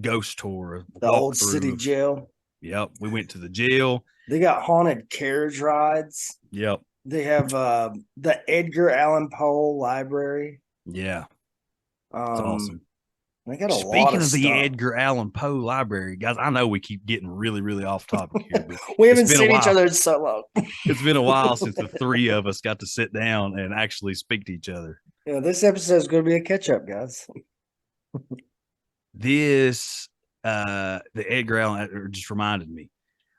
Speaker 1: ghost tour.
Speaker 2: The old city jail.
Speaker 1: Yep. We went to the jail.
Speaker 2: They got haunted carriage rides.
Speaker 1: Yep.
Speaker 2: They have the Edgar Allan Poe Library.
Speaker 1: Yeah. It's awesome.
Speaker 2: They got a
Speaker 1: Speaking
Speaker 2: lot of
Speaker 1: the
Speaker 2: stuff.
Speaker 1: Edgar Allan Poe Library, guys, I know we keep getting really, really off topic here, but
Speaker 2: We haven't
Speaker 1: it's been a
Speaker 2: seen each
Speaker 1: while.
Speaker 2: other in so long.
Speaker 1: It's been a while since the three of us got to sit down and actually speak to each other.
Speaker 2: Yeah, this episode is going to be a catch up, guys.
Speaker 1: This, the Edgar Allan just reminded me.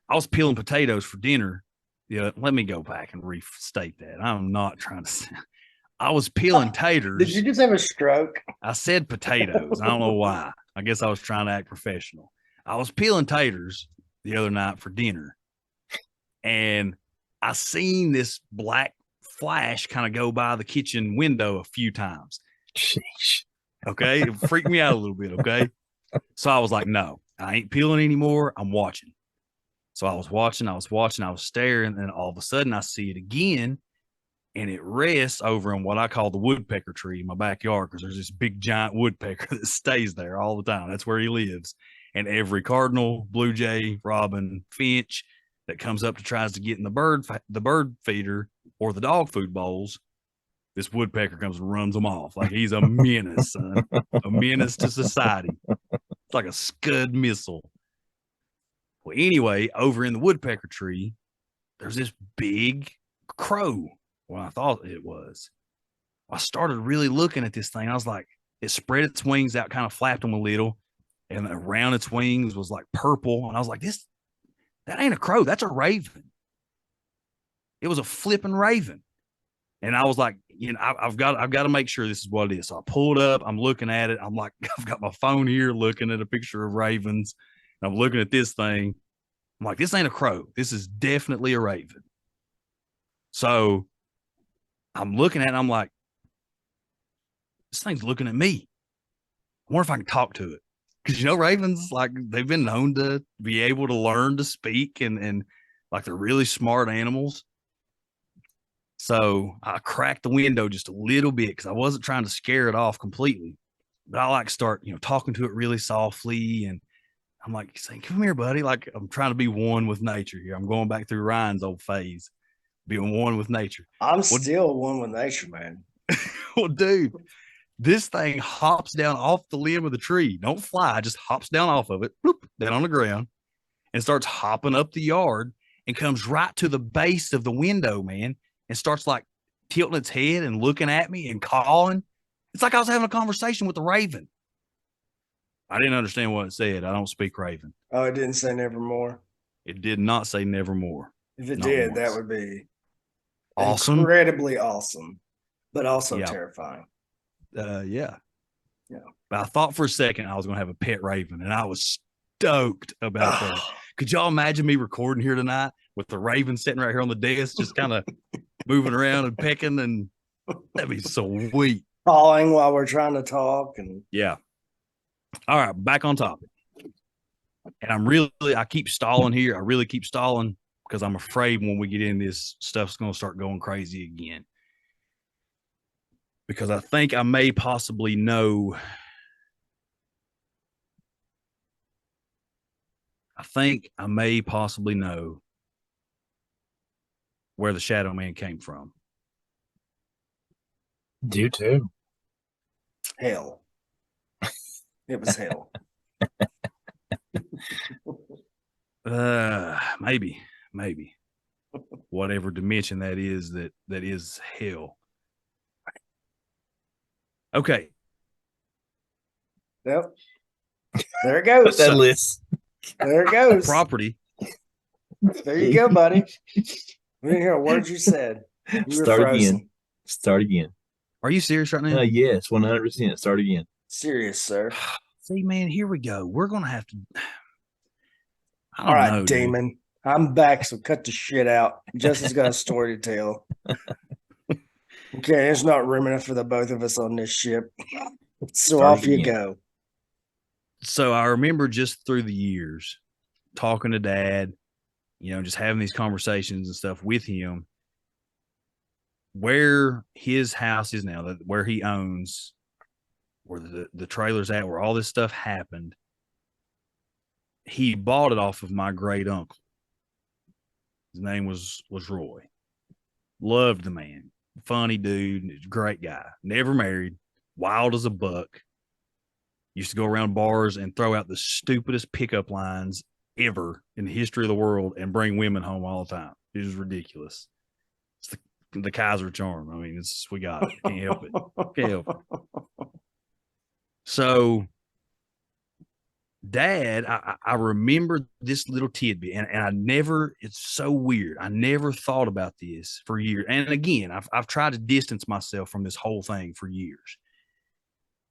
Speaker 1: I was peeling potatoes for dinner. Yeah, let me go back and restate that. I'm not trying to. I was peeling taters.
Speaker 2: Did you just have a stroke?
Speaker 1: I said potatoes. I don't know why. I guess I was trying to act professional. I was peeling taters the other night for dinner, and I seen this black flash kind of go by the kitchen window a few times.
Speaker 3: Sheesh.
Speaker 1: Okay. It freaked me out a little bit. Okay. So I was like, no, I ain't peeling anymore. I'm watching. So I was watching, I was staring, and all of a sudden I see it again, and it rests over in what I call the woodpecker tree in my backyard, because there's this big giant woodpecker that stays there all the time. That's where he lives. And every cardinal, blue jay, robin, finch that comes up to tries to get in the bird feeder or the dog food bowls, this woodpecker comes and runs them off. Like he's a menace, son. A menace to society. It's like a Scud missile. Well, anyway, over in the woodpecker tree, there's this big crow. Well, I thought it was. I started really looking at this thing. I was like, it spread its wings out, kind of flapped them a little, and around its wings was like purple. And I was like, that ain't a crow. That's a raven. It was a flipping raven. And I was like, I've got to make sure this is what it is. So I pulled up. I'm looking at it. I'm like, I've got my phone here looking at a picture of ravens. And I'm looking at this thing. I'm like, this ain't a crow. This is definitely a raven. So I'm looking at it. I'm like, this thing's looking at me. I wonder if I can talk to it. Because, ravens, like, they've been known to be able to learn to speak and like they're really smart animals. So I cracked the window just a little bit because I wasn't trying to scare it off completely. But I like start, talking to it really softly. And I'm like saying, come here, buddy. Like I'm trying to be one with nature here. I'm going back through Ryan's old phase, being one with nature.
Speaker 2: I'm still one with nature, man.
Speaker 1: Well, dude, this thing hops down off the limb of the tree. Don't fly, just hops down off of it, bloop, down on the ground, and starts hopping up the yard and comes right to the base of the window, man, and starts like tilting its head and looking at me and calling. It's like I was having a conversation with the raven. I didn't understand what it said. I don't speak raven.
Speaker 2: Oh, it didn't say nevermore.
Speaker 1: It did not say nevermore.
Speaker 2: If it
Speaker 1: Not
Speaker 2: did,
Speaker 1: once.
Speaker 2: that would be
Speaker 1: Awesome.
Speaker 2: incredibly awesome, but also
Speaker 1: Yeah.
Speaker 2: terrifying.
Speaker 1: Yeah.
Speaker 2: Yeah.
Speaker 1: But I thought for a second I was going to have a pet raven, and I was stoked about that. Could y'all imagine me recording here tonight with the raven sitting right here on the desk, just kind of moving around and pecking? And that'd be sweet.
Speaker 2: Calling while we're trying to talk. And
Speaker 1: Yeah. All right, back on topic. And I keep stalling here. I really keep stalling because I'm afraid when we get in this stuff's going to start going crazy again. Because I think I may possibly know. I think I may possibly know where the Shadow Man came from.
Speaker 3: Do too.
Speaker 2: hell. It was hell.
Speaker 1: Maybe. Whatever dimension that is hell. Okay.
Speaker 2: Yep. There it goes.
Speaker 3: That list.
Speaker 2: There it goes.
Speaker 1: Property.
Speaker 2: There you go, buddy. We didn't hear a word you said. You were
Speaker 3: Start
Speaker 2: frozen.
Speaker 3: again. Start again.
Speaker 1: Are you serious right now?
Speaker 3: Yes, 100%. Start again.
Speaker 2: Serious, sir.
Speaker 1: See, man, here we go. We're gonna have to. I don't
Speaker 2: All right,
Speaker 1: know, dude.
Speaker 2: Damon. I'm back, so cut the shit out. Justin's got a story to tell. Okay, there's not room enough for the both of us on this ship. So
Speaker 3: Start
Speaker 2: off you
Speaker 3: again.
Speaker 2: go.
Speaker 1: So I remember just through the years talking to Dad, just having these conversations and stuff with him, where his house is now, where he owns, where the trailer's at, where all this stuff happened. He bought it off of my great uncle. His name was Roy. Loved the man. Funny dude. Great guy. Never married. Wild as a buck. Used to go around bars and throw out the stupidest pickup lines ever in the history of the world and bring women home all the time. It was ridiculous. It's the Kaiser charm. I mean, we got it. Can't help it. Can't help it. So, Dad, I remember this little tidbit, and I never, it's so weird. I never thought about this for years. And again, I've tried to distance myself from this whole thing for years.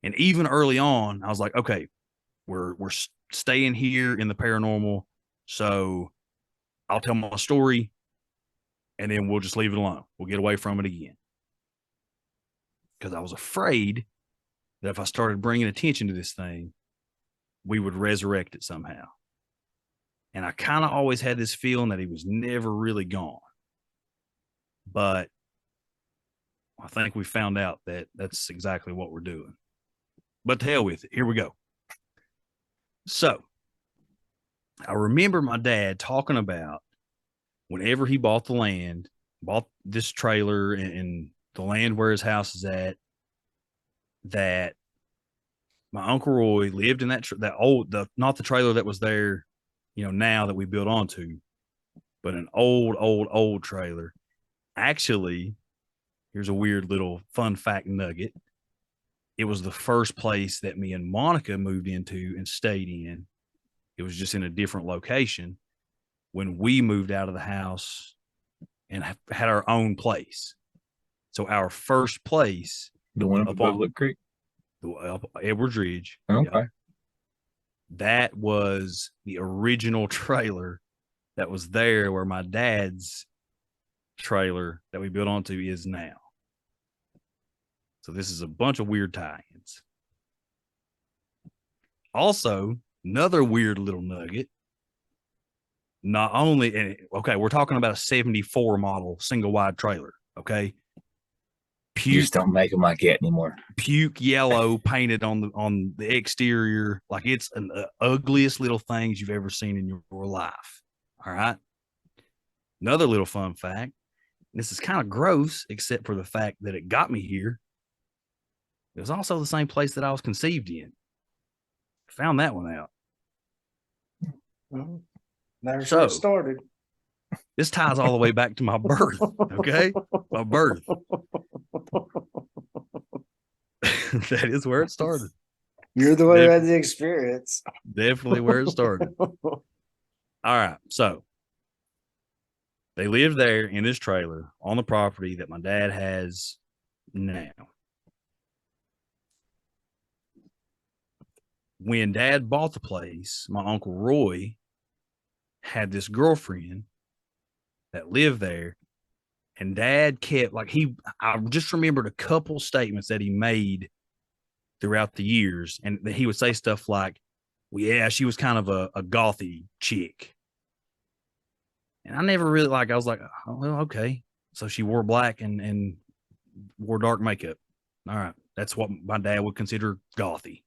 Speaker 1: And even early on, I was like, okay, we're staying here in the paranormal. So I'll tell my story and then we'll just leave it alone. We'll get away from it again. Because I was afraid that if I started bringing attention to this thing, we would resurrect it somehow. And I kind of always had this feeling that he was never really gone. But I think we found out that that's exactly what we're doing. But to hell with it. Here we go. So I remember my dad talking about whenever he bought the land, bought this trailer and the land where his house is at, that my Uncle Roy lived in that not the trailer that was there, now that we built onto, but an old trailer. Actually, here's a weird little fun fact nugget. It was the first place that me and Monica moved into and stayed in. It was just in a different location when we moved out of the house and had our own place. So our first place,
Speaker 3: the one up above Lick Creek,
Speaker 1: Edwards Ridge.
Speaker 3: Okay.
Speaker 1: Yeah, that was the original trailer that was there where my dad's trailer that we built onto is now. So this is a bunch of weird tie-ins. Also, another weird little nugget. Not only, okay, we're talking about a 74 model single wide trailer, okay?
Speaker 3: You just don't make them like that anymore.
Speaker 1: Puke yellow painted on the exterior. Like it's the ugliest little things you've ever seen in your life. All right. Another little fun fact. This is kind of gross, except for the fact that it got me here. It was also the same place that I was conceived in. Found that one out.
Speaker 2: Well, that's where it started.
Speaker 1: This ties all the way back to my birth. Okay. My birth. That is where it started.
Speaker 2: You're the one who had the experience.
Speaker 1: Definitely where it started. All right. So they lived there in this trailer on the property that my dad has now. When Dad bought the place, my Uncle Roy had this girlfriend that lived there, and Dad kept I just remembered a couple statements that he made throughout the years, and he would say stuff like, well, yeah, she was kind of a gothy chick. And I never really I was like, oh, well, okay. So she wore black and wore dark makeup. All right. That's what my dad would consider gothy.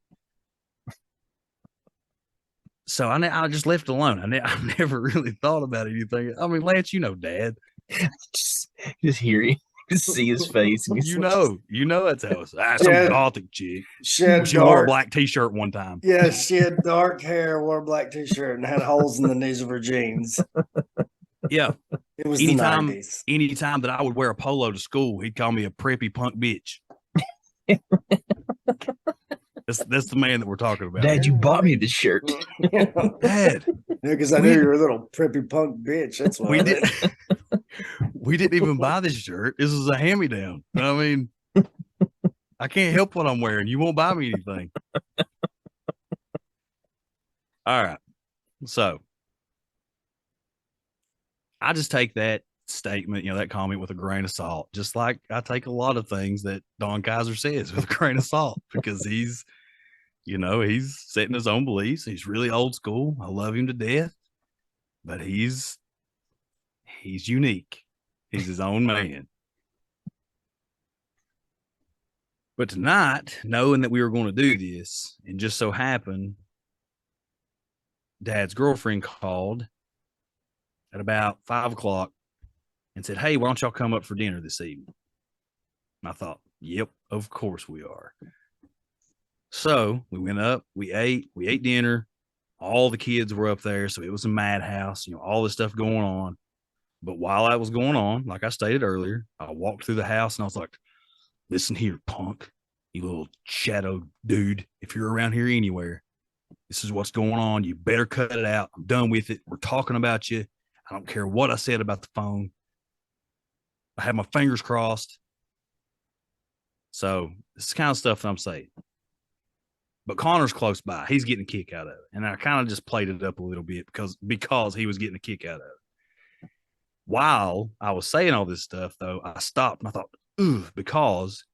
Speaker 1: So I just left it alone. I never really thought about anything. I mean, Lance, Dad.
Speaker 3: just hear you, just see his face. And
Speaker 1: you know that's how it's. Some gothic chick. She wore a black T-shirt one time.
Speaker 2: Yeah, she had dark hair, wore a black T-shirt, and had holes in the knees of her jeans.
Speaker 1: Yeah,
Speaker 2: it was the 90s.
Speaker 1: Anytime that I would wear a polo to school, he'd call me a preppy punk bitch. That's the man that we're talking about.
Speaker 3: Dad, you bought me this shirt.
Speaker 1: Dad.
Speaker 2: Yeah, because I knew you were a little preppy punk bitch. That's why.
Speaker 1: We didn't even buy this shirt. This is a hand-me-down. I mean, I can't help what I'm wearing. You won't buy me anything. All right. So I just take that statement, that comment with a grain of salt, just like I take a lot of things that Don Kaiser says with a grain of salt, because he's setting his own beliefs. He's really old school. I love him to death, but he's He's unique. He's his own man. But tonight, knowing that we were going to do this, and just so happened, Dad's girlfriend called at about 5 o'clock and said, "Hey, why don't y'all come up for dinner this evening?" And I thought, yep, of course we are. So we went up, we ate dinner. All the kids were up there. So it was a madhouse, all this stuff going on. But while that was going on, like I stated earlier, I walked through the house and I was like, "Listen here, punk, you little shadow dude. If you're around here anywhere, this is what's going on. You better cut it out. I'm done with it. We're talking about you. I don't care what I said about the phone. I have my fingers crossed." So this is kind of stuff that I'm saying. But Connor's close by. He's getting a kick out of it. And I kind of just played it up a little bit because he was getting a kick out of it. While I was saying all this stuff, though, I stopped and I thought, ooh, because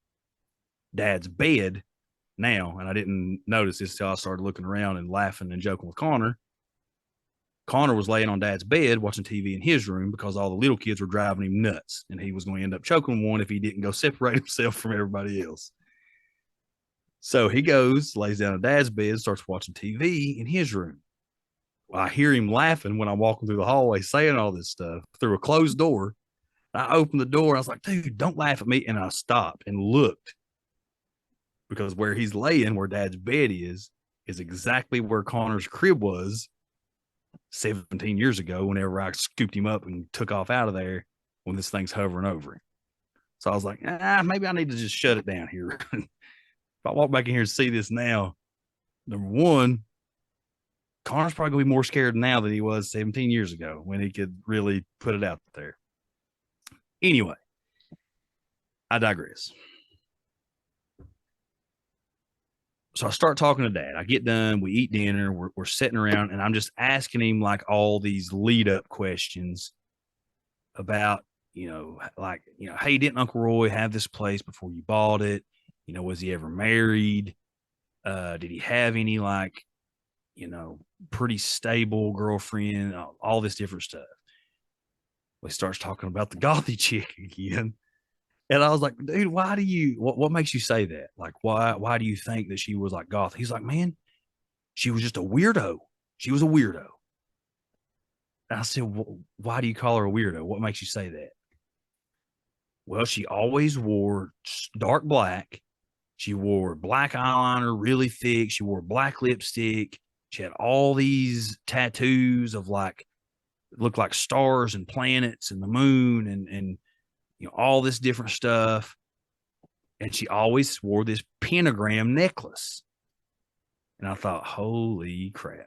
Speaker 1: Dad's bed now, and I didn't notice this until I started looking around and laughing and joking with Connor. Connor was laying on Dad's bed watching TV in his room because all the little kids were driving him nuts, and he was going to end up choking one if he didn't go separate himself from everybody else. So he goes, lays down on Dad's bed, starts watching TV in his room. Well, I hear him laughing when I'm walking through the hallway saying all this stuff through a closed door. I opened the door. I was like, "Dude, don't laugh at me." And I stopped and looked because where he's laying, where Dad's bed is exactly where Connor's crib was 17 years ago whenever I scooped him up and took off out of there when this thing's hovering over him. So I was like, maybe I need to just shut it down here. If I walk back in here and see this now, number one, Connor's probably going to be more scared now than he was 17 years ago when he could really put it out there. Anyway, I digress. So I start talking to Dad. I get done. We eat dinner. We're sitting around, and I'm just asking him like all these lead up questions about, hey, didn't Uncle Roy have this place before you bought it? Was he ever married? Did he have any pretty stable girlfriend? All this different stuff. He starts talking about the gothy chick again. And I was like, "Dude, what makes you say that? Like, why do you think that she was like goth?" He's like, "Man, she was just a weirdo. She was a weirdo." And I said, "Why do you call her a weirdo? What makes you say that?" "Well, she always wore dark black. She wore black eyeliner, really thick. She wore black lipstick. She had all these tattoos of looked like stars and planets and the moon and all this different stuff. And she always wore this pentagram necklace." And I thought, holy crap.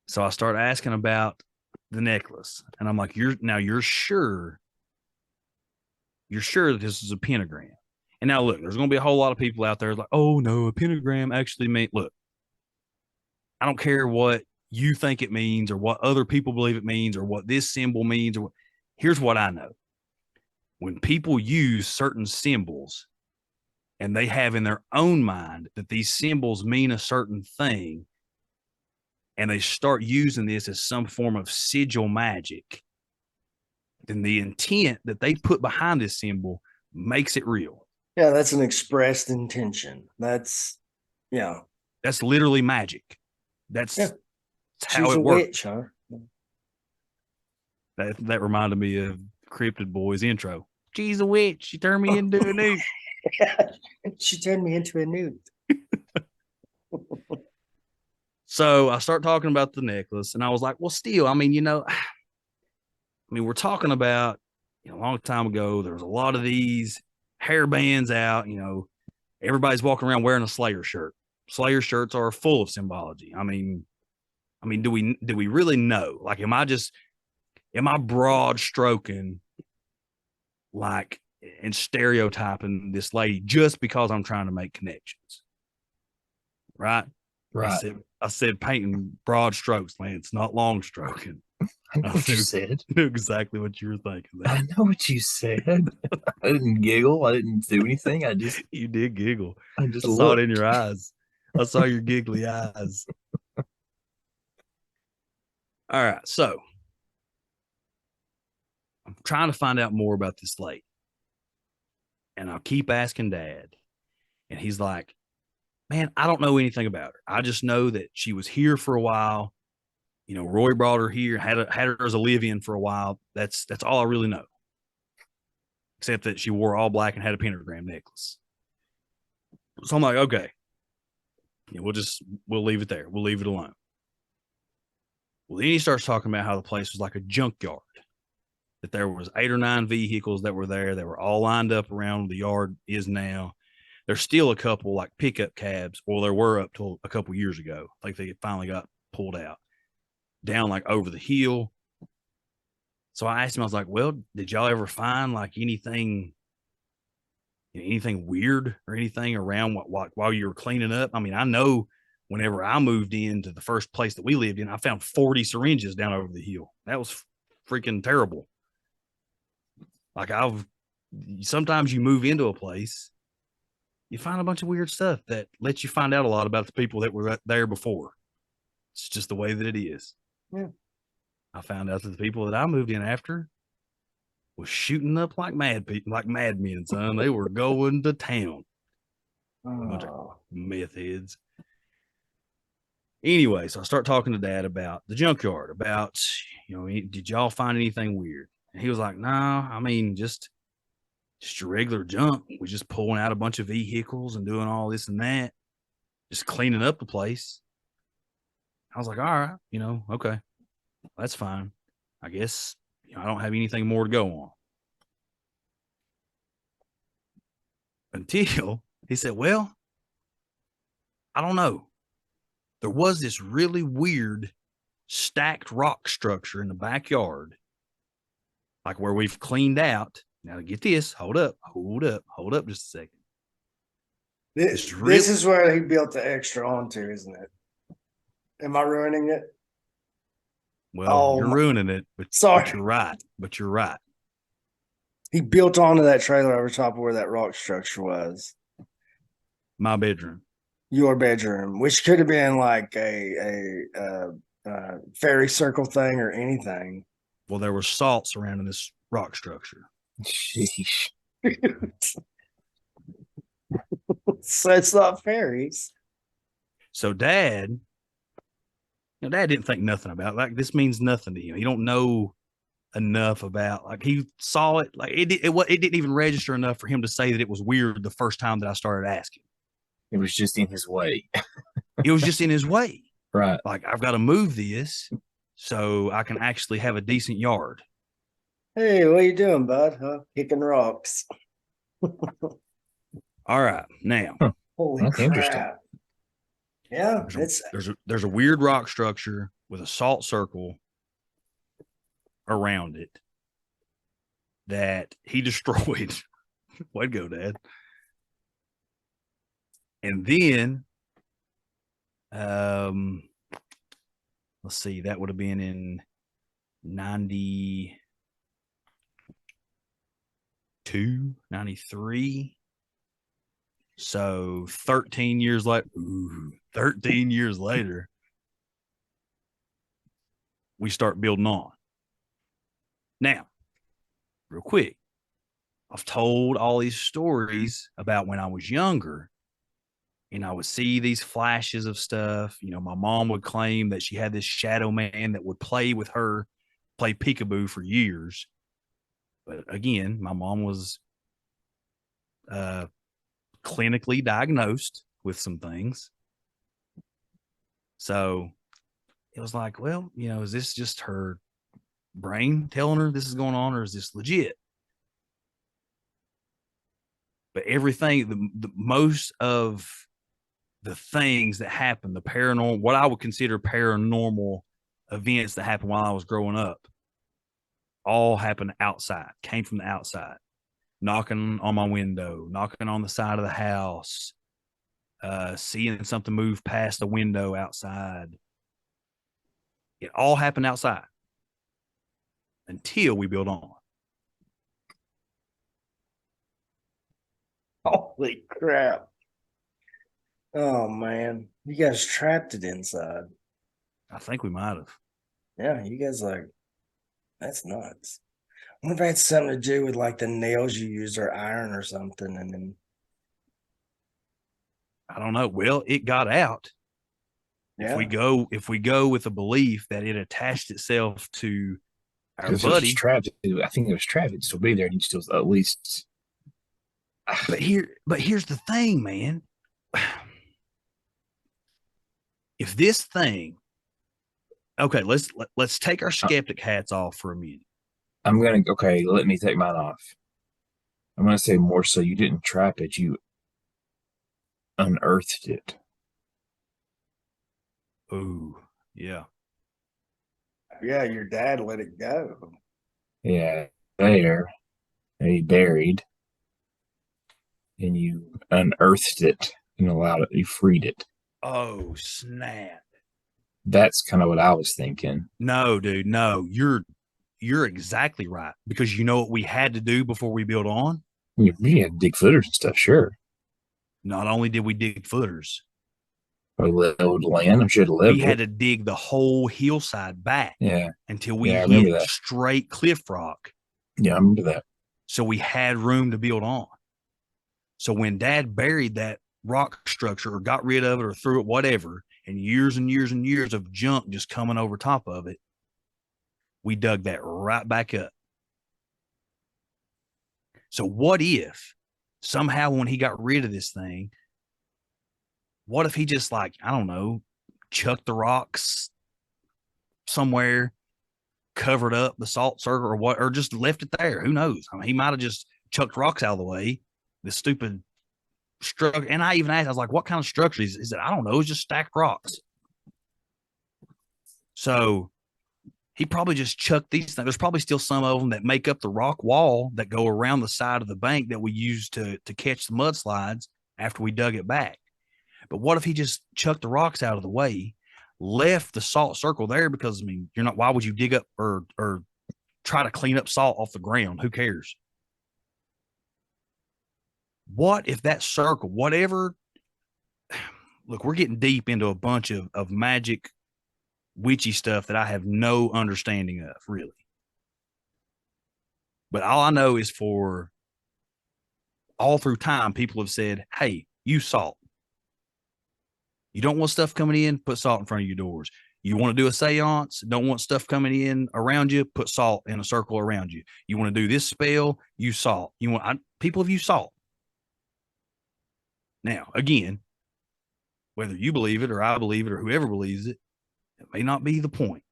Speaker 1: So I start asking about the necklace. And I'm like, you're sure that this is a pentagram? And now look, there's going to be a whole lot of people out there like, "Oh no, a pentagram actually means," look, I don't care what you think it means or what other people believe it means or what this symbol means. Here's what I know. When people use certain symbols and they have in their own mind that these symbols mean a certain thing, and they start using this as some form of sigil magic, then the intent that they put behind this symbol makes it real.
Speaker 2: Yeah, that's an expressed intention. That's
Speaker 1: literally magic. That's how
Speaker 2: She's
Speaker 1: it
Speaker 2: a
Speaker 1: works.
Speaker 2: witch, huh?
Speaker 1: That reminded me of Cryptid Boy's intro. "She's a witch. She turned me into a newt."
Speaker 2: She turned me into a newt.
Speaker 1: So I start talking about the necklace, and I was like, "Well, still, we're talking about a long time ago. There was a lot of these hair bands out. Everybody's walking around wearing a Slayer shirt. Slayer shirts are full of symbology. I mean, do we really know? Like, am I broad stroking and stereotyping this lady just because I'm trying to make connections?" Right? I said painting broad strokes, Lance, not long stroking.
Speaker 3: I know what you said.
Speaker 1: I knew exactly what you were thinking.
Speaker 3: I know what you said. I didn't giggle. I didn't do anything.
Speaker 1: You did giggle.
Speaker 3: I just
Speaker 1: saw it in your eyes. I saw your giggly eyes. All right. So I'm trying to find out more about this lake. And I'll keep asking Dad. And he's like, man, I don't know anything about her. I just know that she was here for a while. You know, Roy brought her here, had her as a live-in for a while. That's all I really know. Except that she wore all black and had a pentagram necklace. So I'm like, okay. Yeah, we'll leave it there. We'll leave it alone. Well, then he starts talking about how the place was like a junkyard. That there was 8 or 9 vehicles that were there. They were all lined up around the yard is now. There's still a couple like pickup cabs, well, there were up till a couple years ago. Like they finally got pulled out down like over the hill. So I asked him, I was like, well, did y'all ever find like anything weird or anything around while you were cleaning up? I mean, I know whenever I moved into the first place that we lived in, I found 40 syringes down over the hill. That was freaking terrible. Like sometimes you move into a place, you find a bunch of weird stuff that lets you find out a lot about the people that were there before. It's just the way that it is.
Speaker 2: Yeah.
Speaker 1: I found out that the people that I moved in after was shooting up like mad men, son. They were going to town. A bunch of meth heads. Anyway, so I start talking to Dad about the junkyard, about, did y'all find anything weird? And he was like, no, I mean, just your regular junk. We're just pulling out a bunch of vehicles and doing all this and that, just cleaning up the place. I was like, all right, okay, that's fine. I guess, I don't have anything more to go on. Until he said, well, I don't know. There was this really weird stacked rock structure in the backyard, like where we've cleaned out. Now, get this. Hold up just a second.
Speaker 2: This is where he built the extra onto, isn't it? Am I ruining it?
Speaker 1: Well, you're ruining it, but you're right. But you're right.
Speaker 2: He built onto that trailer over top of where that rock structure was.
Speaker 1: My bedroom.
Speaker 2: Your bedroom, which could have been like a fairy circle thing or anything.
Speaker 1: Well, there was salt surrounding this rock structure.
Speaker 3: Sheesh.
Speaker 2: So it's not fairies.
Speaker 1: So Dad didn't think nothing about it. Like, this means nothing to him. He don't know enough about, like, he saw it. Like, it didn't even register enough for him to say that it was weird the first time that I started asking.
Speaker 3: It was just in his way.
Speaker 1: It was just in his way.
Speaker 3: Right.
Speaker 1: Like, I've got to move this so I can actually have a decent yard.
Speaker 2: Hey, what are you doing, bud? Huh? Kicking rocks.
Speaker 1: All right. Now.
Speaker 2: Holy crap. Yeah.
Speaker 1: There's a weird rock structure with a salt circle around it that he destroyed. Way to go, Dad. And then, let's see, that would have been in 92, 93. So 13 years later, we start building on. Now, real quick, I've told all these stories about when I was younger, and I would see these flashes of stuff. My mom would claim that she had this shadow man that would play with her, play peekaboo for years. But again, my mom was clinically diagnosed with some things. So it was like, well, is this just her brain telling her this is going on, or is this legit? But everything, the most of the things that happened, the paranormal, what I would consider paranormal events that happened while I was growing up, all happened outside, came from the outside. Knocking on my window, knocking on the side of the house, seeing something move past the window outside. It all happened outside until we built on.
Speaker 2: Holy crap. Oh, man. You guys trapped it inside.
Speaker 1: I think we might have.
Speaker 2: Yeah, you guys like, that's nuts. I wonder if it had something to do with like the nails you used or iron or something. And then,
Speaker 1: I don't know. Well, it got out.
Speaker 2: yeah,
Speaker 1: If we go with the belief that it attached itself to our
Speaker 3: Because if it was
Speaker 1: buddy,
Speaker 3: trapped, I think it was trapped. It'd still be there, and you'd still at least.
Speaker 1: but here's the thing, man. If this thing, okay, let's take our skeptic hats off for a minute.
Speaker 3: I'm gonna okay. Let me take mine off. I'm gonna say more so. You didn't trap it. You unearthed it.
Speaker 1: Ooh, yeah.
Speaker 2: yeah, your dad let it go.
Speaker 3: Yeah, there. He buried, and you unearthed it and allowed it. You freed it.
Speaker 1: Oh, snap.
Speaker 3: That's kind of what I was thinking.
Speaker 1: No, dude, no. You're exactly right. Because you know what we had to do before we built on?
Speaker 3: You had to dig footers and stuff, sure.
Speaker 1: Not only did we dig footers,
Speaker 3: Or leveled land. I'm sure to
Speaker 1: we
Speaker 3: level
Speaker 1: had
Speaker 3: it.
Speaker 1: to dig the whole hillside back
Speaker 3: Yeah,
Speaker 1: until we
Speaker 3: yeah, I remember
Speaker 1: hit
Speaker 3: that.
Speaker 1: straight cliff rock.
Speaker 3: Yeah, I remember that.
Speaker 1: So we had room to build on. So when dad buried that rock structure or got rid of it or threw it, whatever, and years and years and years of junk just coming over top of it, we dug that right back up. So what if somehow when he got rid of this thing, what if he just like, I don't know, chucked the rocks somewhere, covered up the salt circle or what, or just left it there? Who knows? I mean, he might have just chucked rocks out of the way. This stupid structure. And I even asked, I was like, what kind of structure is it? He said, I don't know. It's just stacked rocks. So he probably just chucked these things. There's probably still some of them that make up the rock wall that go around the side of the bank that we use to catch the mudslides after we dug it back. But what if he just chucked the rocks out of the way, left the salt circle there? Because I mean, you're not. Why would you dig up or try to clean up salt off the ground? Who cares? What if that circle, whatever? Look, we're getting deep into a bunch of magic, witchy stuff that I have no understanding of, really. But all I know is for all through time, people have said, hey, use salt. You don't want stuff coming in, put salt in front of your doors. You want to do a seance, don't want stuff coming in around you, put salt in a circle around you. You want to do this spell, use salt. People have used salt. Now, again, whether you believe it or I believe it or whoever believes it, it may not be the point.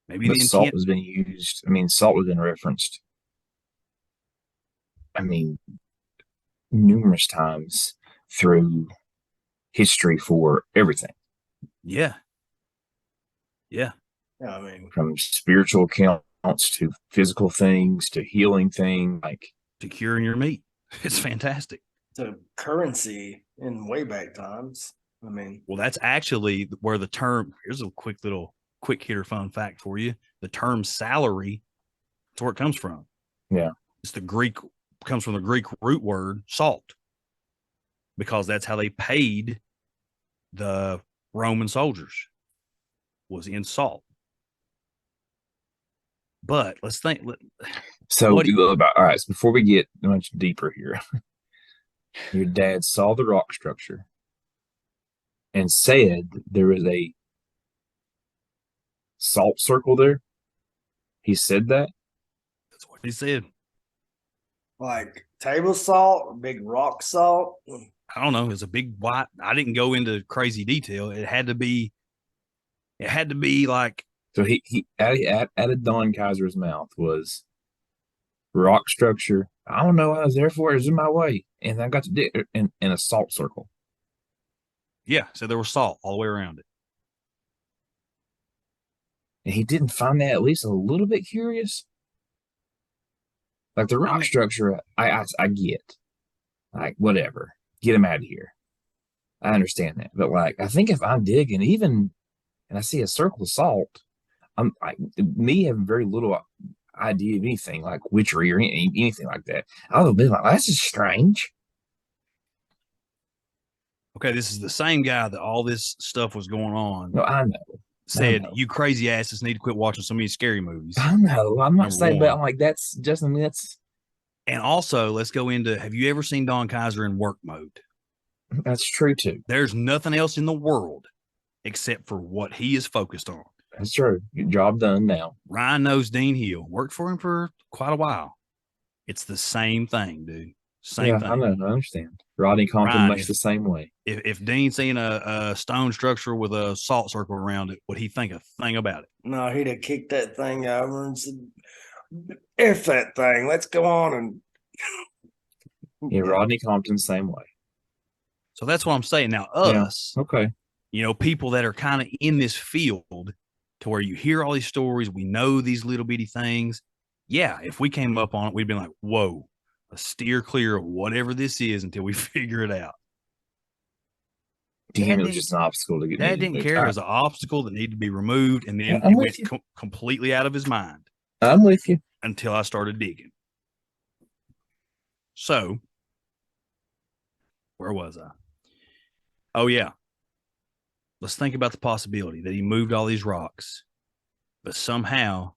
Speaker 1: Maybe
Speaker 3: But
Speaker 1: the
Speaker 3: salt
Speaker 1: intent.
Speaker 3: has been used. I mean, salt has been referenced. I mean, numerous times through history for everything.
Speaker 1: Yeah. Yeah.
Speaker 2: Yeah, I mean,
Speaker 3: From spiritual accounts to physical things to healing things. Like,
Speaker 1: To curing your meat. It's fantastic.
Speaker 2: it's a currency in way back times. I mean,
Speaker 1: Well, that's actually where the term, here's a quick hitter fun fact for you. The term salary, that's where it comes from.
Speaker 3: yeah,
Speaker 1: It's comes from the Greek root word salt, because that's how they paid the Roman soldiers, was in salt. But let's think.
Speaker 3: so
Speaker 1: What?
Speaker 3: about all right. So before we get much deeper here, your dad saw the rock structure and said there was a salt circle there. He said that.
Speaker 1: That's what he said.
Speaker 2: like table salt, big rock salt.
Speaker 1: I don't know. It's a big white. I didn't go into crazy detail. It had to be. It had to be like.
Speaker 3: So he out of Don Kaiser's mouth was rock structure. I don't know what I was there for. It was in my way, and I got to dig in a salt circle.
Speaker 1: Yeah. So there was salt all the way around it.
Speaker 3: And he didn't find that at least a little bit curious. Like the rock structure, I get. Like whatever, get him out of here. I understand that, but like I think if I'm digging even and I see a circle of salt, I'm like me having very little idea of anything like witchery or anything like that. I would be like, that's just strange.
Speaker 1: Okay, this is the same guy that all this stuff was going on.
Speaker 3: No, I know.
Speaker 1: said, "You crazy asses need to quit watching so many scary movies."
Speaker 3: I know. I'm not
Speaker 1: Number
Speaker 3: saying,
Speaker 1: one.
Speaker 3: but I'm like, that's just, I mean,
Speaker 1: And also, let's go into, have you ever seen Don Kaiser in work mode?
Speaker 3: that's true too.
Speaker 1: There's nothing else in the world except for what he is focused on.
Speaker 3: That's true. Your job done now.
Speaker 1: Ryan knows Dean Hill. Worked for him for quite a while. It's the same thing, dude. Same thing.
Speaker 3: I know. I understand. Rodney Compton
Speaker 1: Ryan,
Speaker 3: much the same way.
Speaker 1: If Dean seen a stone structure with a salt circle around it, would he think a thing about it?
Speaker 2: No, he'd have kicked that thing over and said, "If that thing, let's go on." And
Speaker 3: Yeah, Rodney Compton, same way.
Speaker 1: So that's what I'm saying. Now, us,
Speaker 3: Okay.
Speaker 1: People that are kind of in this field to where you hear all these stories, we know these little bitty things. Yeah, if we came up on it, we'd be like, whoa, let's steer clear of whatever this is until we figure it out.
Speaker 3: To him, it was just an obstacle to get.
Speaker 1: Dad didn't care. It was an obstacle that needed to be removed, and then
Speaker 3: it
Speaker 1: went completely out of his mind.
Speaker 3: I'm with you.
Speaker 1: Until I started digging. So, where was I? Oh, yeah. Let's think about the possibility that he moved all these rocks, but somehow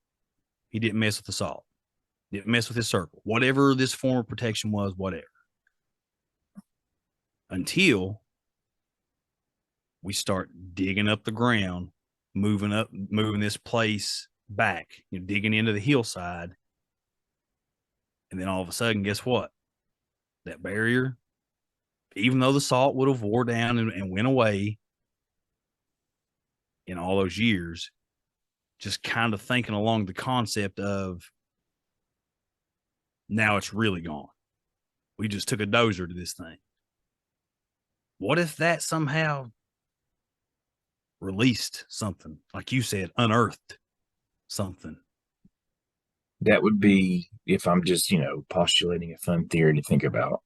Speaker 1: he didn't mess with the salt, didn't mess with his circle, whatever this form of protection was, whatever. Until we start digging up the ground, moving this place back, digging into the hillside. And then all of a sudden, guess what? That barrier, even though the salt would have wore down and went away in all those years, just kind of thinking along the concept of now it's really gone. We just took a dozer to this thing. What if that somehow released something, like you said, unearthed something?
Speaker 3: That would be, if I'm just, postulating a fun theory to think about.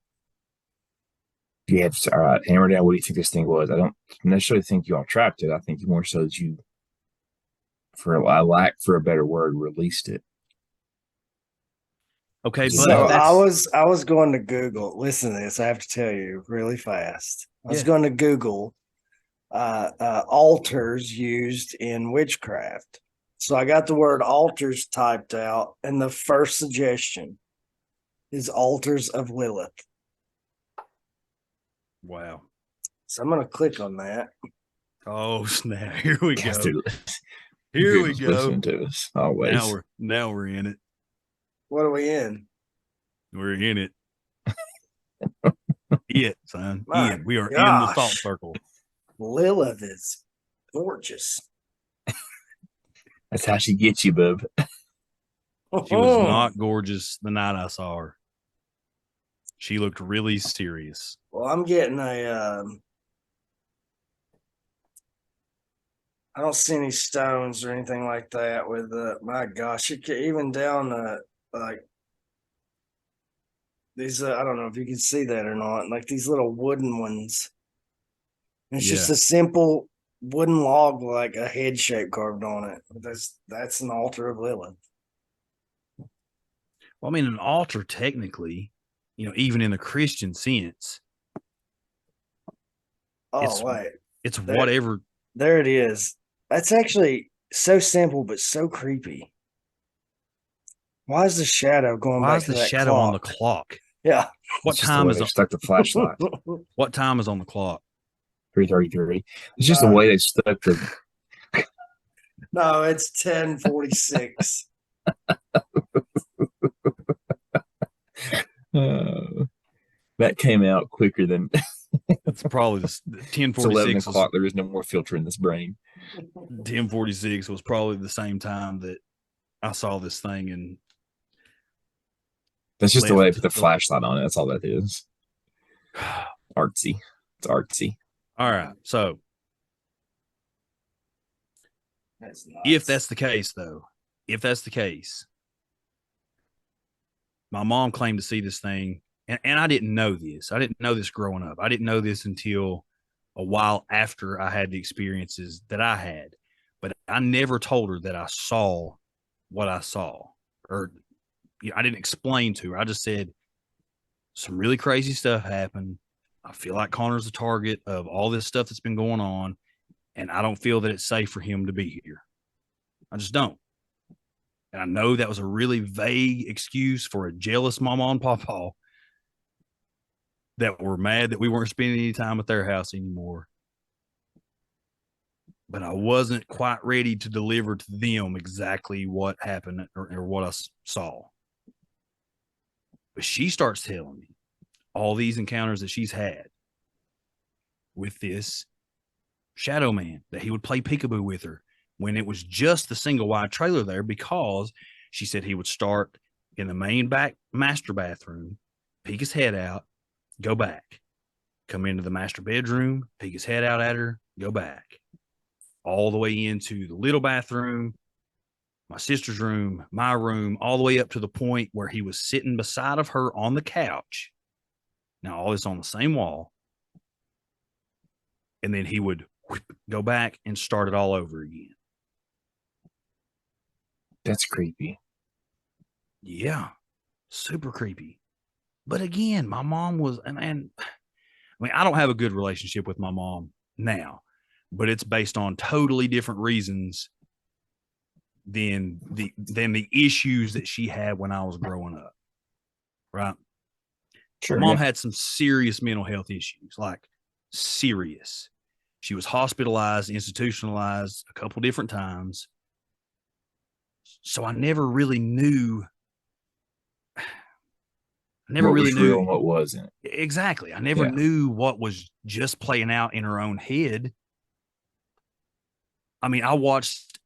Speaker 3: You have to, all right, hammer down, what do you think this thing was? I don't necessarily think you all trapped it. I think more so that you, for a better word, released it.
Speaker 1: Okay,
Speaker 2: so I was going to Google. Listen to this. I have to tell you really fast. I was going to Google altars used in witchcraft. So I got the word altars typed out, and the first suggestion is altars of Lilith.
Speaker 1: Wow.
Speaker 2: So I'm going to click on that.
Speaker 1: Oh, snap. Here we go.
Speaker 3: Here we go. Listening to us always.
Speaker 1: Now we're in it.
Speaker 2: What are we in?
Speaker 1: We're in it. Son. We are in the salt circle.
Speaker 2: Lilith is gorgeous.
Speaker 3: That's how she gets you, bub.
Speaker 1: She was not gorgeous the night I saw her. She looked really serious.
Speaker 2: Well, I'm getting I don't see any stones or anything like that with my gosh, it could, even down like these I don't know if you can see that or not, like these little wooden ones. It's just a simple wooden log, like a head shape carved on it. That's an altar of Lilith.
Speaker 1: Well, I mean, an altar technically, even in the Christian sense. It's whatever.
Speaker 2: There it is. That's actually so simple, but so creepy. Why is the shadow going back to that clock? Why is the shadow
Speaker 1: on the clock?
Speaker 2: Yeah.
Speaker 1: What time is
Speaker 3: stuck the flashlight?
Speaker 1: What time is on the clock?
Speaker 3: 3:33. It's just the way they stuck the.
Speaker 2: No, it's 10:46.
Speaker 3: That came out quicker than.
Speaker 1: It's probably the 10:46.
Speaker 3: It's 11 o'clock. There is no more filter in this brain.
Speaker 1: 10:46 was probably the same time that I saw this thing, and
Speaker 3: that's just the way they put the flashlight on it. That's all that is. Artsy. It's artsy.
Speaker 1: All right. So if that's the case, my mom claimed to see this thing, and I didn't know this. I didn't know this growing up. I didn't know this until a while after I had the experiences that I had. But I never told her that I saw what I saw, or I didn't explain to her. I just said some really crazy stuff happened. I feel like Connor's the target of all this stuff that's been going on. And I don't feel that it's safe for him to be here. I just don't. And I know that was a really vague excuse for a jealous mama and papa that were mad that we weren't spending any time at their house anymore. But I wasn't quite ready to deliver to them exactly what happened or what I saw. But she starts telling me all these encounters that she's had with this shadow man, that he would play peekaboo with her when it was just the single wide trailer there, because she said he would start in the main back master bathroom, peek his head out, go back, come into the master bedroom, peek his head out at her, go back, all the way into the little bathroom, my sister's room, my room, all the way up to the point where he was sitting beside of her on the couch. Now, all this on the same wall. And then he would go back and start it all over again.
Speaker 3: That's creepy.
Speaker 1: Yeah, super creepy. But again, my mom was, and I mean, I don't have a good relationship with my mom now, but it's based on totally different reasons than the issues that she had when I was growing up. Right.
Speaker 3: Sure.
Speaker 1: My mom had some serious mental health issues, like serious. She was hospitalized, institutionalized a couple different times. So I never really knew. I never
Speaker 3: what
Speaker 1: really
Speaker 3: was
Speaker 1: knew
Speaker 3: real and what wasn't.
Speaker 1: Exactly. I never knew what was just playing out in her own head. I mean, I watched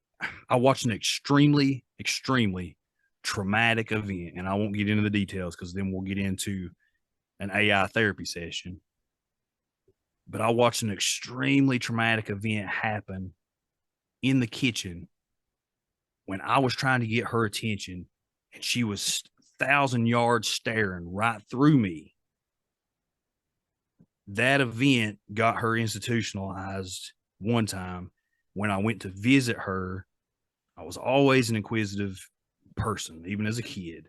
Speaker 1: an extremely, extremely traumatic event, and I won't get into the details because then we'll get into an AI therapy session. But I watched an extremely traumatic event happen in the kitchen when I was trying to get her attention, and she was 1,000 yards staring right through me. That event got her institutionalized one time when I went to visit her. I was always an inquisitive person, even as a kid.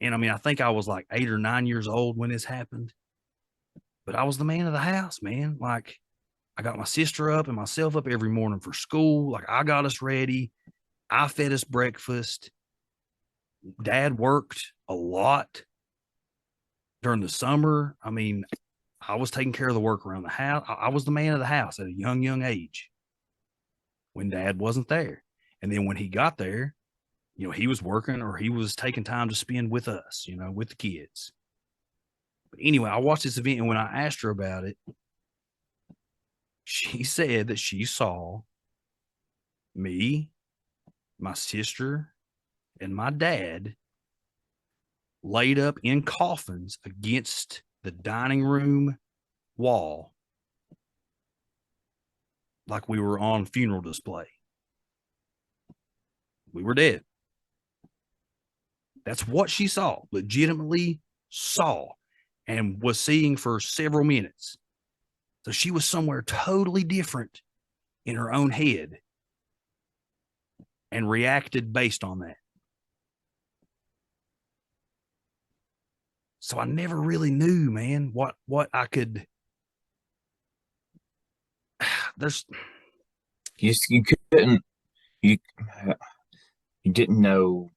Speaker 1: And I mean, I think I was like 8 or 9 years old when this happened, but I was the man of the house, man. Like, I got my sister up and myself up every morning for school. Like, I got us ready. I fed us breakfast. Dad worked a lot during the summer. I mean, I was taking care of the work around the house. I was the man of the house at a young age when Dad wasn't there. And then when he got there, he was working or he was taking time to spend with us, with the kids. But anyway, I watched this event, and when I asked her about it, she said that she saw me, my sister, and my dad laid up in coffins against the dining room wall like we were on funeral display. We were dead. That's what she saw, legitimately saw, and was seeing for several minutes. So she was somewhere totally different in her own head and reacted based on that. So I never really knew, man, what I could. There's
Speaker 3: You couldn't you you didn't know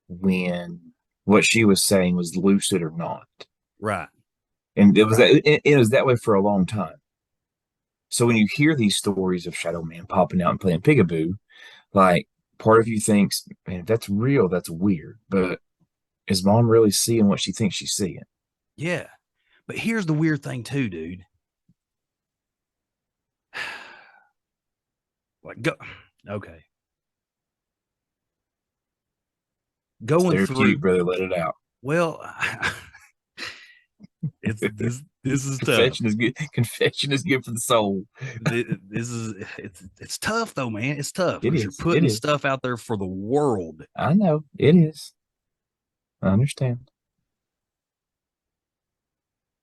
Speaker 3: when what she was saying was lucid or not.
Speaker 1: right.
Speaker 3: And it was
Speaker 1: Right.
Speaker 3: it was that way for a long time. So when you hear these stories of Shadow Man popping out and playing peekaboo, like part of you thinks, man, if that's real, that's weird. But is mom really seeing what she thinks she's seeing?
Speaker 1: Yeah. But here's the weird thing too, dude. Like, okay.
Speaker 3: It's
Speaker 1: Going
Speaker 3: therapeutic,
Speaker 1: through.
Speaker 3: brother. Let it out.
Speaker 1: Well, it's this is tough.
Speaker 3: Confession is good. Confession is good for the soul.
Speaker 1: It's tough though, man. It's tough
Speaker 3: It
Speaker 1: because you're
Speaker 3: is. It
Speaker 1: putting
Speaker 3: is.
Speaker 1: stuff out there for the world.
Speaker 3: I know. It is. I understand.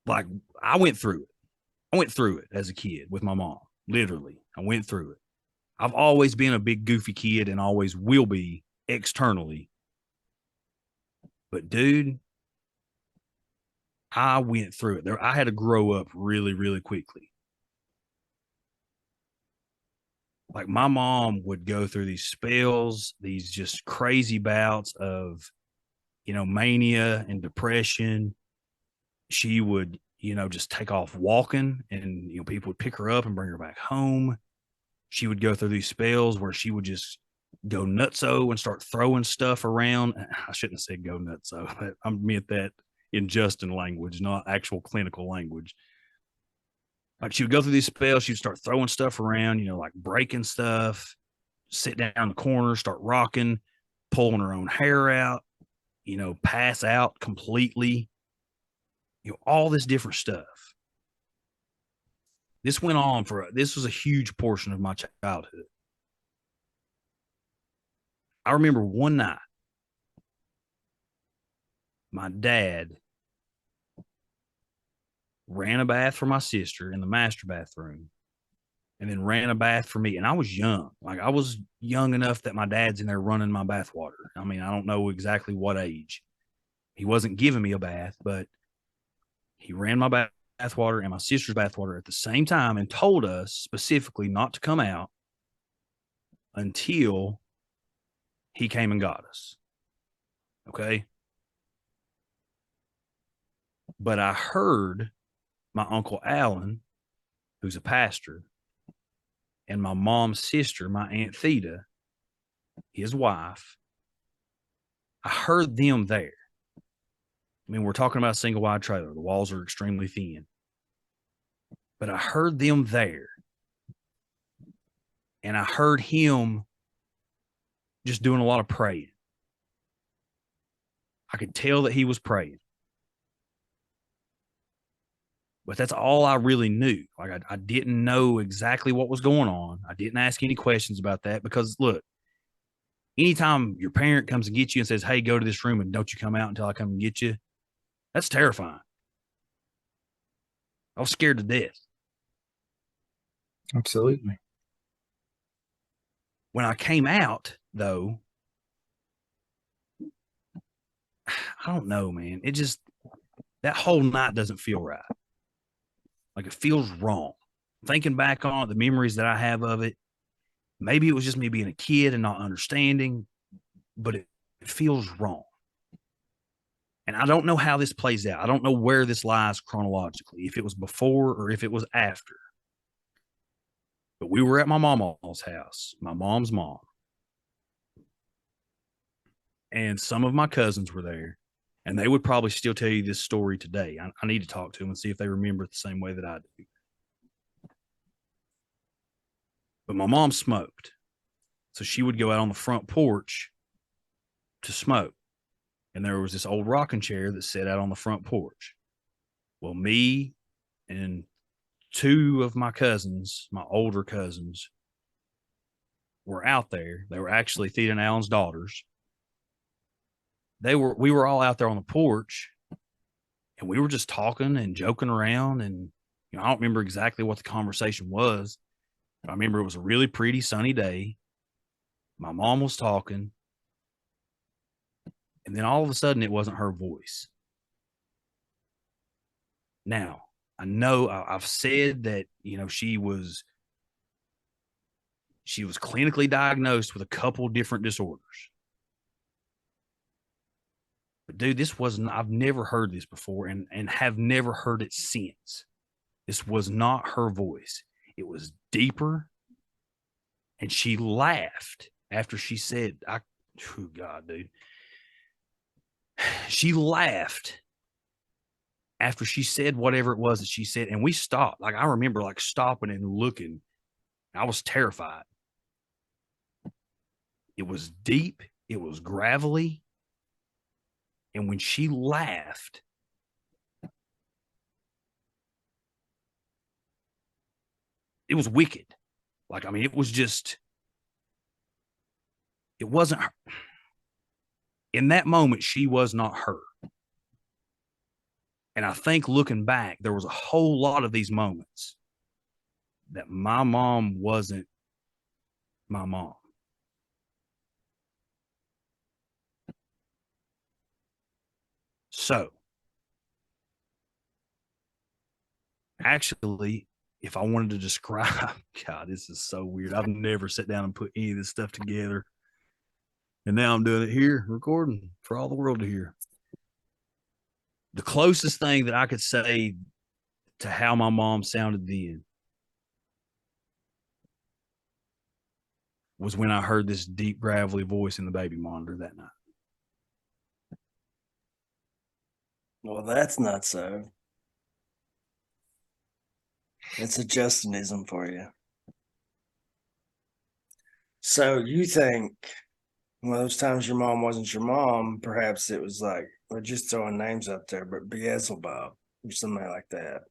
Speaker 1: Like, I went through it. I went through it as a kid with my mom. Literally, I went through it. I've always been a big goofy kid and always will be externally. But dude, I went through it. I had to grow up really, really quickly. Like my mom would go through these spells, these just crazy bouts of, mania and depression. She would, just take off walking and, people would pick her up and bring her back home. She would go through these spells where she would just go nutso and start throwing stuff around. I shouldn't have said go nutso. I meant that in Justin language, not actual clinical language. Like she would go through these spells, she'd start throwing stuff around, like breaking stuff, sit down in the corner, start rocking, pulling her own hair out, pass out completely, all this different stuff. This went on this was a huge portion of my childhood. I remember one night, my dad ran a bath for my sister in the master bathroom and then ran a bath for me. And I was young. Like I was young enough that my dad's in there running my bath water. I mean, I don't know exactly what age. He wasn't giving me a bath, but he ran my bath water and my sister's bath water at the same time and told us specifically not to come out until he came and got us. Okay. But I heard my Uncle Alan, who's a pastor, and my mom's sister, my Aunt Theta, his wife, I heard them there. I mean, we're talking about a single wide trailer. The walls are extremely thin. But I heard them there. And I heard him just doing a lot of praying. I could tell that he was praying. But that's all I really knew. Like I didn't know exactly what was going on. I didn't ask any questions about that because look, anytime your parent comes and gets you and says, hey, go to this room and don't you come out until I come and get you, that's terrifying. I was scared to death.
Speaker 3: Absolutely.
Speaker 1: When I came out, though, I don't know, man. It just, that whole night doesn't feel right. Like it feels wrong. Thinking back on it, the memories that I have of it, maybe it was just me being a kid and not understanding, but it feels wrong. And I don't know how this plays out. I don't know where this lies chronologically, if it was before or if it was after. But we were at my mama's house, my mom's mom. And some of my cousins were there. And they would probably still tell you this story today. I need to talk to them and see if they remember it the same way that I do. But my mom smoked. So she would go out on the front porch to smoke. And there was this old rocking chair that sat out on the front porch. Well, me and two of my cousins, my older cousins, were out there. They were actually Theta and Alan's daughters. We were all out there on the porch and we were just talking and joking around. And, I don't remember exactly what the conversation was. But I remember it was a really pretty sunny day. My mom was talking. And then all of a sudden it wasn't her voice. Now, I know I've said that, she was clinically diagnosed with a couple different disorders. But dude, I've never heard this before and have never heard it since. This was not her voice. It was deeper. And she laughed after she said, oh God, dude. She laughed after she said whatever it was that she said. And we stopped. Like I remember like stopping and looking. I was terrified. It was deep. It was gravelly. And when she laughed, it was wicked. Like, I mean, it was just, it wasn't her. In that moment, she was not her. And I think looking back, there was a whole lot of these moments that my mom wasn't my mom. So, actually, if I wanted to describe, God, this is so weird. I've never sat down and put any of this stuff together. And now I'm doing it here, recording for all the world to hear. The closest thing that I could say to how my mom sounded then was when I heard this deep, gravelly voice in the baby monitor that night.
Speaker 2: Well, that's not so. It's a Justinism for you. So you think one of those times your mom wasn't your mom, perhaps it was like, we're just throwing names up there, but Beelzebub or something like that.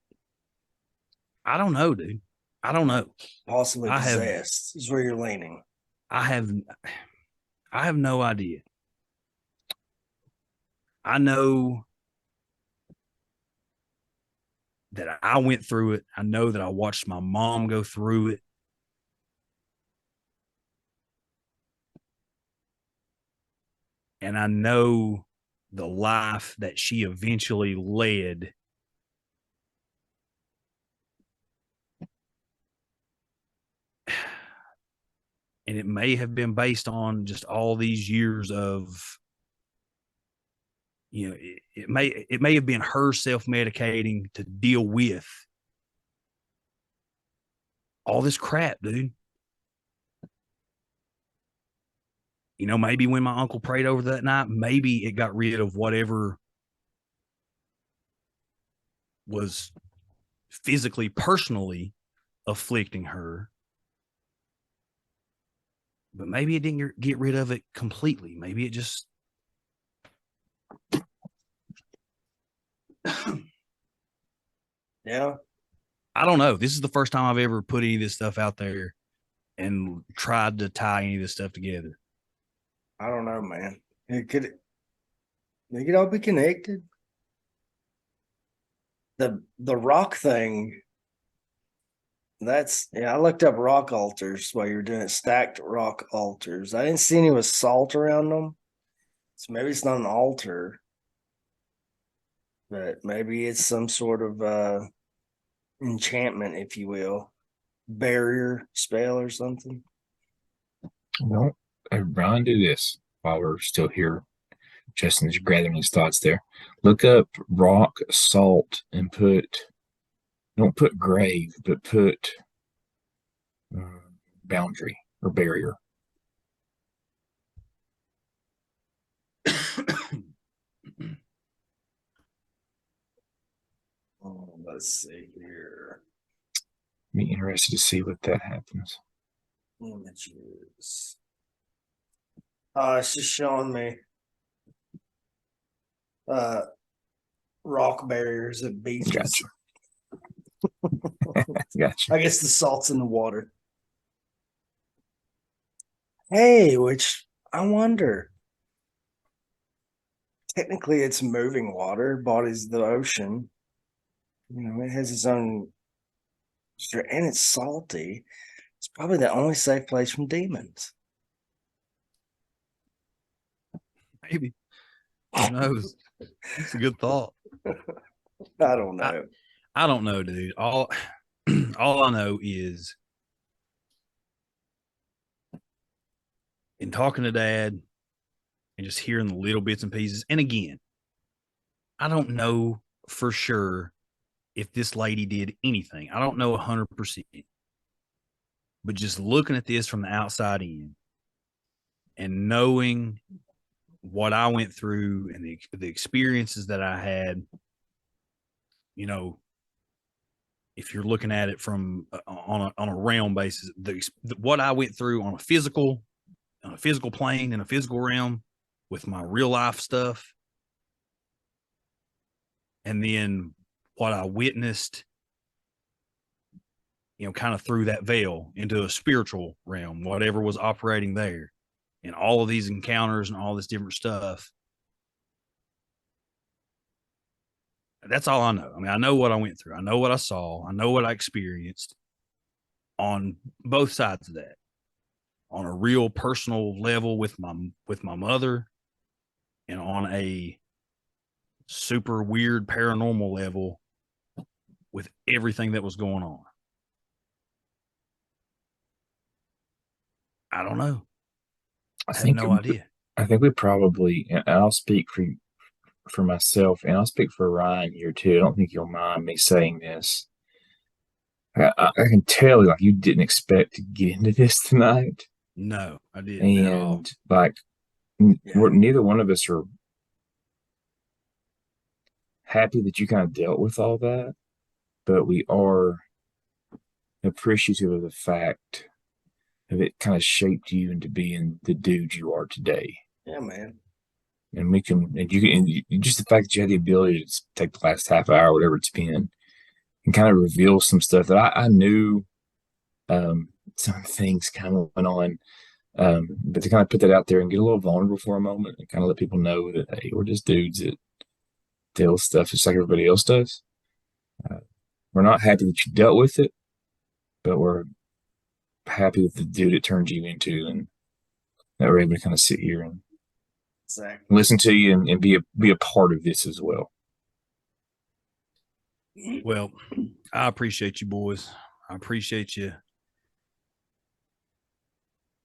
Speaker 1: I don't know, dude. I don't know.
Speaker 2: Possibly possessed is where you're leaning.
Speaker 1: I have no idea. I know that I went through it. I know that I watched my mom go through it. And I know the life that she eventually led. And it may have been based on just all these years of, you know, it may have been her self-medicating to deal with all this crap, dude. You know, maybe when my uncle prayed over that night, maybe it got rid of whatever was physically, personally afflicting her. But maybe it didn't get rid of it completely. Maybe it just.
Speaker 2: Yeah.
Speaker 1: I don't know. This is the first time I've ever put any of this stuff out there and tried to tie any of this stuff together.
Speaker 2: I don't know, man. They could all be connected. The rock thing. I looked up rock altars while you were doing it, stacked rock altars. I didn't see any with salt around them. So maybe it's not an altar, but maybe it's some sort of enchantment, if you will, barrier spell or something.
Speaker 3: Well, Brian, do this while we're still here. Justin's gathering his thoughts there. Look up rock salt and don't put grave, but put boundary or barrier.
Speaker 2: Let's see here.
Speaker 3: Be interested to see what that happens.
Speaker 2: Images. It's just showing me rock barriers at beaches.
Speaker 3: Gotcha. Gotcha.
Speaker 2: I guess the salt's in the water. Hey, which I wonder. Technically, it's moving water, bodies the ocean. You know, it has its own, and it's salty. It's probably the only safe place from demons.
Speaker 1: Maybe. Who knows? It's a good thought.
Speaker 2: I don't know.
Speaker 1: I don't know, dude. All I know is in talking to Dad and just hearing the little bits and pieces. And again, I don't know for sure if this lady did anything. I don't know 100%. But just looking at this from the outside in and knowing what I went through and the experiences that I had, you know, if you're looking at it from on a realm basis, what I went through on a physical plane in a physical realm with my real life stuff, and then what I witnessed, you know, kind of through that veil into a spiritual realm, whatever was operating there, and all of these encounters and all this different stuff. That's all I know. I mean, I know what I went through. I know what I saw. I know what I experienced on both sides of that, on a real personal level with my mother, and on a super weird paranormal level with everything that was going on. I don't know.
Speaker 3: I
Speaker 1: I have
Speaker 3: think
Speaker 1: no idea.
Speaker 3: I think we probably, and I'll speak for myself, and I'll speak for Ryan here too. I don't think you'll mind me saying this. I can tell, like, you didn't expect to get into this tonight,
Speaker 1: No, I didn't at all.
Speaker 3: and like,
Speaker 2: Yeah.
Speaker 3: neither one of us are happy that you kind of dealt with all that, but we are appreciative of the fact that it kind of shaped you into being the dude you are today.
Speaker 2: Yeah, man.
Speaker 3: And we can, and you can, and just the fact that you had the ability to take the last half hour, whatever it's been, and kind of reveal some stuff that I knew, some things kind of went on. But to kind of put that out there and get a little vulnerable for a moment and kind of let people know that, hey, we're just dudes that deal stuff just like everybody else does. We're not happy that you dealt with it, but we're happy with the dude it turned you into, and that we're able to kind of sit here and
Speaker 2: Exactly.
Speaker 3: listen to you and be a part of this as well.
Speaker 1: Well, I appreciate you, boys. I appreciate you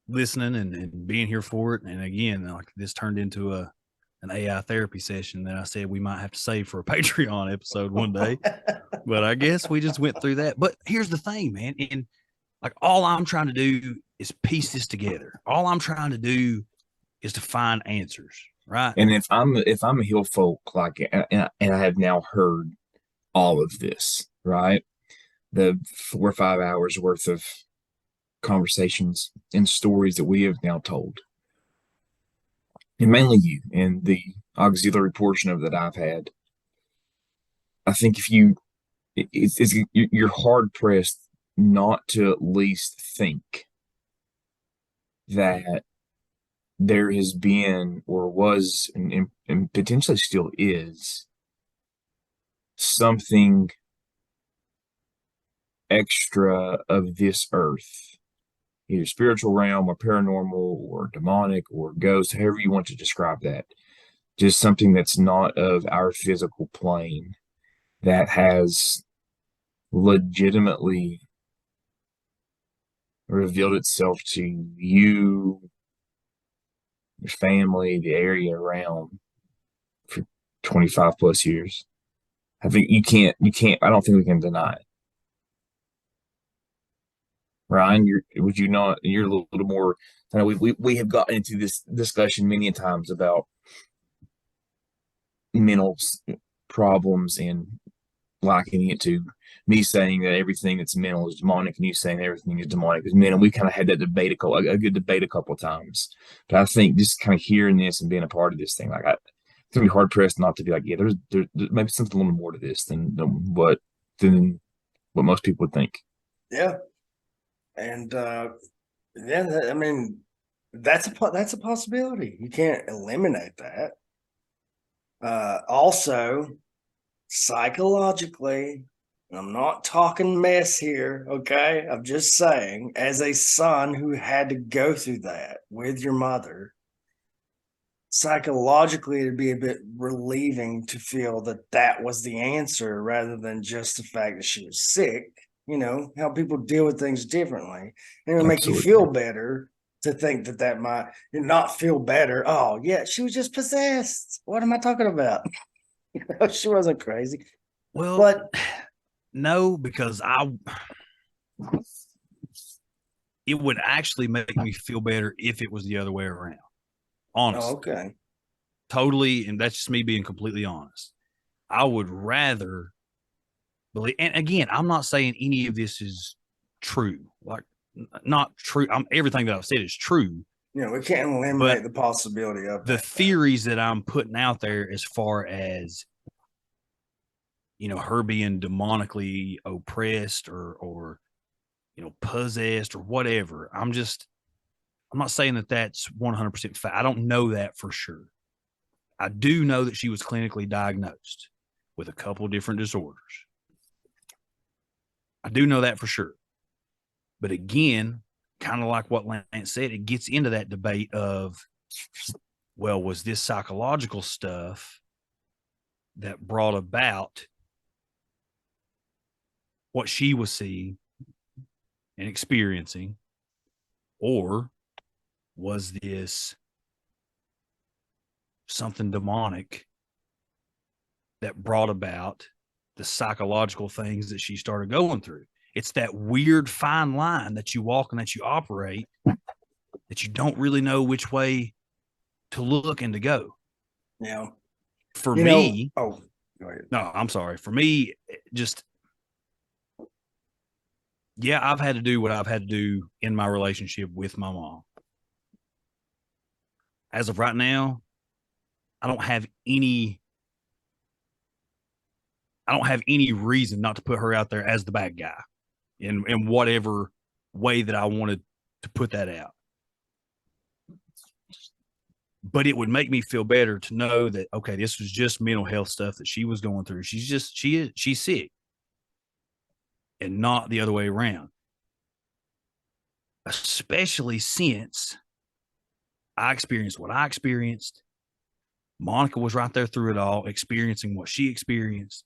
Speaker 1: listening and being here for it. And again, like, this turned into an AI therapy session that I said we might have to save for a Patreon episode one day. But I guess we just went through that. But here's the thing, man. And like, all I'm trying to do is piece this together. All I'm trying to do is to find answers, right?
Speaker 3: And if I'm a hill folk, like, and I have now heard all of this, right? The 4 or 5 hours worth of conversations and stories that we have now told, and mainly you and the auxiliary portion of that I've had. I think if you, you're hard pressed not to at least think that there has been or was and potentially still is something extra of this earth, either spiritual realm or paranormal or demonic or ghost, however you want to describe that. Just something that's not of our physical plane that has legitimately revealed itself to you, your family, the area around for 25 plus years. I think I don't think we can deny it. Ryan, would you not? You're a little more. I know we have gotten into this discussion many times about mental problems and likening it to me saying that everything that's mental is demonic, and you saying everything is demonic is mental. We kind of had that debate a good debate a couple of times. But I think just kind of hearing this and being a part of this thing, like, it's gonna be hard pressed not to be like, yeah, there's maybe something a little more to this than what most people would think.
Speaker 2: Yeah. And yeah, I mean, that's a possibility. You can't eliminate that. Also, psychologically, and I'm not talking mess here, okay? I'm just saying, as a son who had to go through that with your mother, psychologically, it'd be a bit relieving to feel that that was the answer rather than just the fact that she was sick. You know, how people deal with things differently. And it'll make you
Speaker 3: Absolutely.
Speaker 2: feel better to think that that might not feel better. Oh, yeah, she was just possessed. What am I talking about? She wasn't crazy.
Speaker 1: Well,
Speaker 2: But
Speaker 1: no, because it would actually make me feel better if it was the other way around. Honestly.
Speaker 2: okay.
Speaker 1: Totally. And that's just me being completely honest. I would rather believe, and again, I'm not saying any of this is true. Like, not true. Everything that I've said is true.
Speaker 2: You know, we can't eliminate the possibility of
Speaker 1: the
Speaker 2: that,
Speaker 1: theories that I'm putting out there, as far as, you know, her being demonically oppressed or you know, possessed or whatever. I'm not saying that that's 100% fact. I don't know that for sure. I do know that she was clinically diagnosed with a couple of different disorders. I do know that for sure. But again, kind of like what Lance said, it gets into that debate of, well, was this psychological stuff that brought about what she was seeing and experiencing, or was this something demonic that brought about the psychological things that she started going through. It's that weird fine line that you walk and that you operate that you don't really know which way to look and to go.
Speaker 2: Yeah.
Speaker 1: For me,
Speaker 2: go ahead.
Speaker 1: No, I'm sorry. For me, just, yeah, I've had to do what I've had to do in my relationship with my mom. As of right now, I don't have any reason not to put her out there as the bad guy in whatever way that I wanted to put that out. But it would make me feel better to know that, okay, this was just mental health stuff that she was going through. She's sick, and not the other way around. Especially since I experienced what I experienced. Monica was right there through it all, experiencing what she experienced.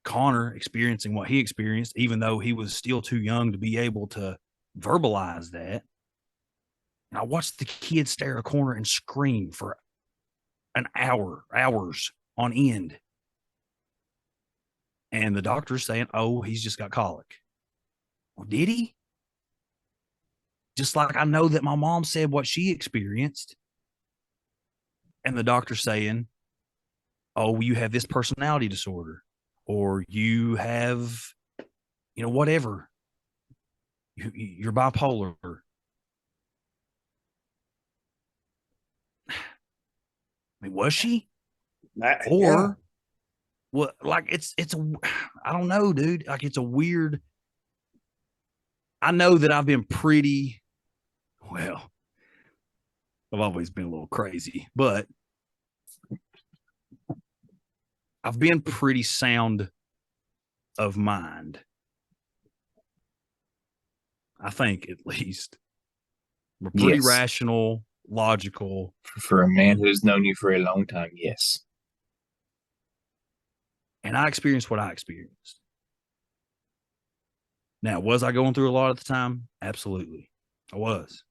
Speaker 1: Connor experiencing what he experienced, even though he was still too young to be able to verbalize that. And I watched the kid stare a corner and scream for hours on end. And the doctor's saying, oh, he's just got colic. Well, did he? Just like I know that my mom said what she experienced. And the doctor's saying, oh, you have this personality disorder, or you have, whatever. You're bipolar. I mean, was she? Or what? Like I don't know, dude. Like, it's a weird. I know that I've been pretty, well, I've always been a little crazy, but I've been pretty sound of mind. I think, at least. We're pretty rational, logical.
Speaker 3: For a man who's known you for a long time, yes.
Speaker 1: And I experienced what I experienced. Now, was I going through a lot at the time? Absolutely. I was.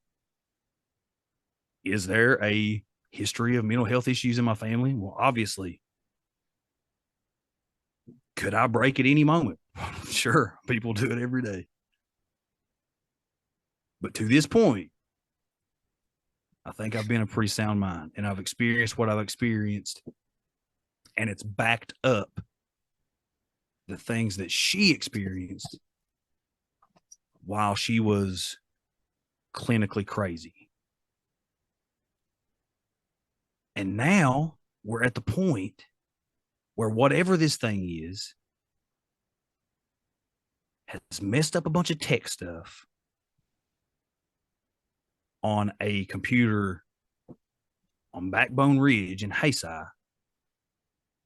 Speaker 1: Is there a history of mental health issues in my family? Well, obviously. Could I break at any moment? Sure. People do it every day. But to this point, I think I've been a pretty sound mind, and I've experienced what I've experienced, and it's backed up the things that she experienced while she was clinically crazy. And now we're at the point where whatever this thing is has messed up a bunch of tech stuff on a computer on Backbone Ridge in Hayside,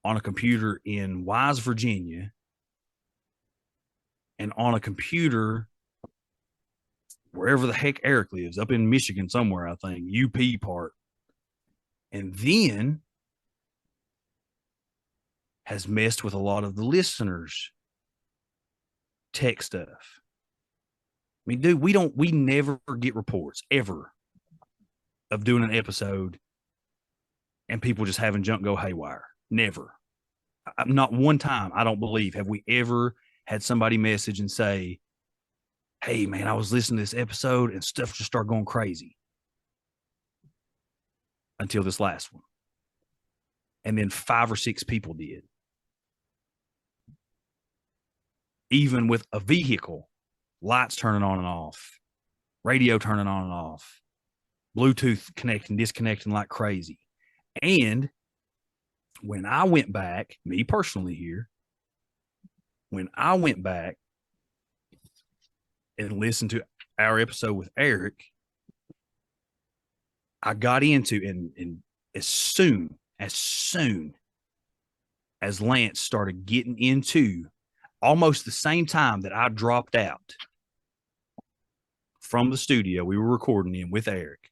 Speaker 1: on a computer in Wise, Virginia, and on a computer wherever the heck Eric lives, up in Michigan somewhere, I think, UP part. And then has messed with a lot of the listeners' tech stuff. I mean, dude, we never get reports ever of doing an episode and people just having junk go haywire. Never. Not one time, I don't believe, have we ever had somebody message and say, hey, man, I was listening to this episode and stuff just started going crazy. Until this last one. And then 5 or 6 people did. Even with a vehicle, lights turning on and off, radio turning on and off, Bluetooth connecting, disconnecting like crazy. And when I went back, me personally here, when I went back and listened to our episode with Eric, I got into, and as soon as Lance started getting into, almost the same time that I dropped out from the studio we were recording in with Eric,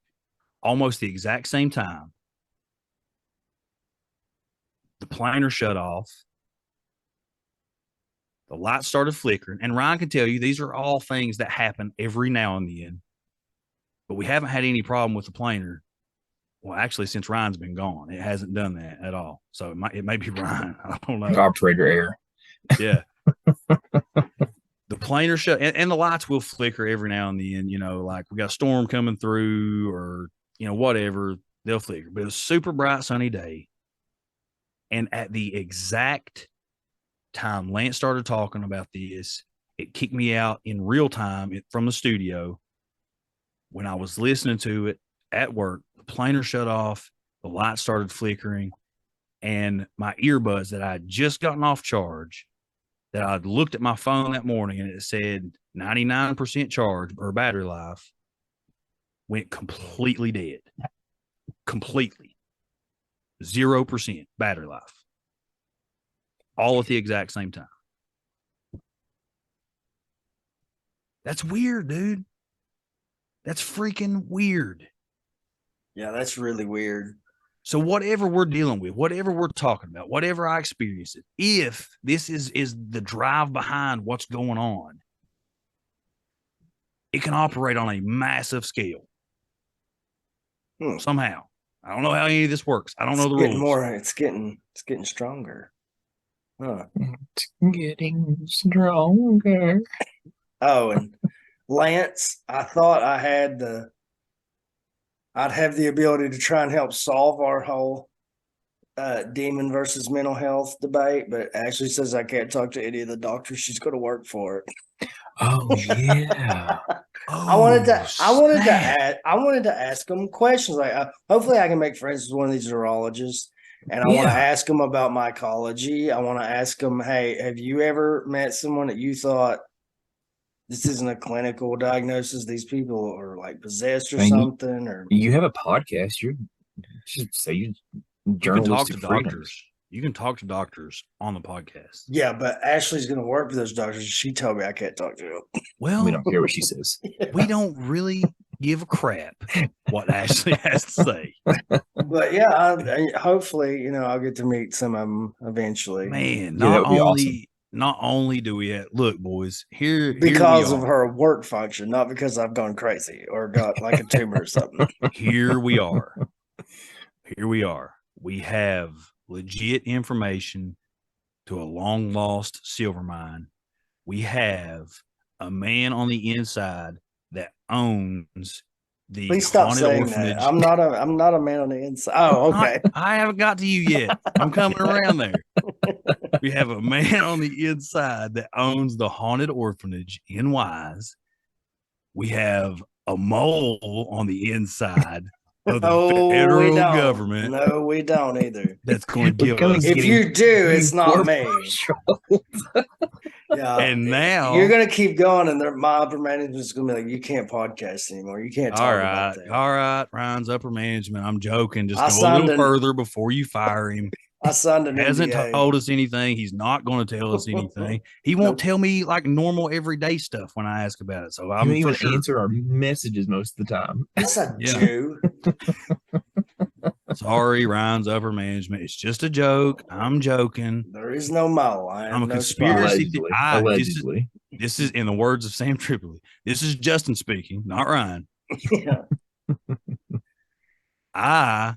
Speaker 1: almost the exact same time, the planer shut off, the lights started flickering, and Ryan can tell you these are all things that happen every now and then. but we haven't had any problem with the planer. Well, actually, since Ryan's been gone, it hasn't done that at all. So it may be Ryan. I don't know.
Speaker 3: Operator error.
Speaker 1: Yeah. The planer shut, and the lights will flicker every now and then, like we got a storm coming through or, whatever, they'll flicker. But it was a super bright, sunny day. And at the exact time Lance started talking about this, it kicked me out in real time from the studio. When I was listening to it at work, the planer shut off, the lights started flickering, and my earbuds that I had just gotten off charge, that I'd looked at my phone that morning and it said 99% charge or battery life, went completely dead. Completely. 0% battery life. All at the exact same time. That's weird, dude. That's freaking weird.
Speaker 2: Yeah, that's really weird.
Speaker 1: So whatever we're dealing with, whatever we're talking about, whatever I experience it, if this is the drive behind what's going on, it can operate on a massive scale. Somehow. I don't know how any of this works. I don't know the rules.
Speaker 2: It's getting stronger. Huh.
Speaker 3: It's getting stronger.
Speaker 2: Oh, and Lance, I thought I'd have the ability to try and help solve our whole demon versus mental health debate, but Ashley says I can't talk to any of the doctors she's going to work for.
Speaker 3: Oh yeah.
Speaker 2: I wanted to ask them questions. Like, hopefully, I can make friends with one of these neurologists, and I want to ask them about mycology. I want to ask them, hey, have you ever met someone that you thought this isn't a clinical diagnosis? These people are like possessed or something. Or
Speaker 3: you have a podcast. You should say you
Speaker 1: can talk to doctors. You can talk to doctors on the podcast.
Speaker 2: Yeah, but Ashley's going to work with those doctors. She told me I can't talk to them.
Speaker 1: Well,
Speaker 3: we don't care what she says.
Speaker 1: We don't really give a crap what Ashley has to say.
Speaker 2: But yeah, hopefully, I'll get to meet some of them eventually.
Speaker 1: Man, not only do we have, look, boys,
Speaker 2: because of her work function, not because I've gone crazy or got like a tumor or something.
Speaker 1: Here we are. We have legit information to a long lost silver mine. We have a man on the inside that owns the
Speaker 2: Please stop
Speaker 1: haunted
Speaker 2: saying
Speaker 1: orphanage.
Speaker 2: That. I'm not a man on the inside. Oh, okay.
Speaker 1: I haven't got to you yet. I'm coming around there. We have a man on the inside that owns the haunted orphanage in Wise. We have a mole on the inside of the federal government.
Speaker 2: No, we don't either.
Speaker 1: That's going to give us.
Speaker 2: If you do, it's not me. Yeah,
Speaker 1: and now
Speaker 2: you're going to keep going, and my upper management is going to be like, "You can't podcast anymore. You can't talk about that."
Speaker 1: All right, Ryan's upper management. I'm joking. Just go a little further before you fire him.
Speaker 2: I signed an NDA.
Speaker 1: Hasn't told us anything. He's not going to tell us anything. He won't tell me like normal everyday stuff when I ask about it. So I'm
Speaker 3: even answer our messages most of the time.
Speaker 2: It's a Jew.
Speaker 1: Sorry, Ryan's upper management. It's just a joke. I'm joking.
Speaker 2: There is no mole. I'm
Speaker 1: a conspiracy.
Speaker 3: Allegedly.
Speaker 1: This is in the words of Sam Tripoli. This is Justin speaking, not Ryan.
Speaker 2: Yeah.
Speaker 1: I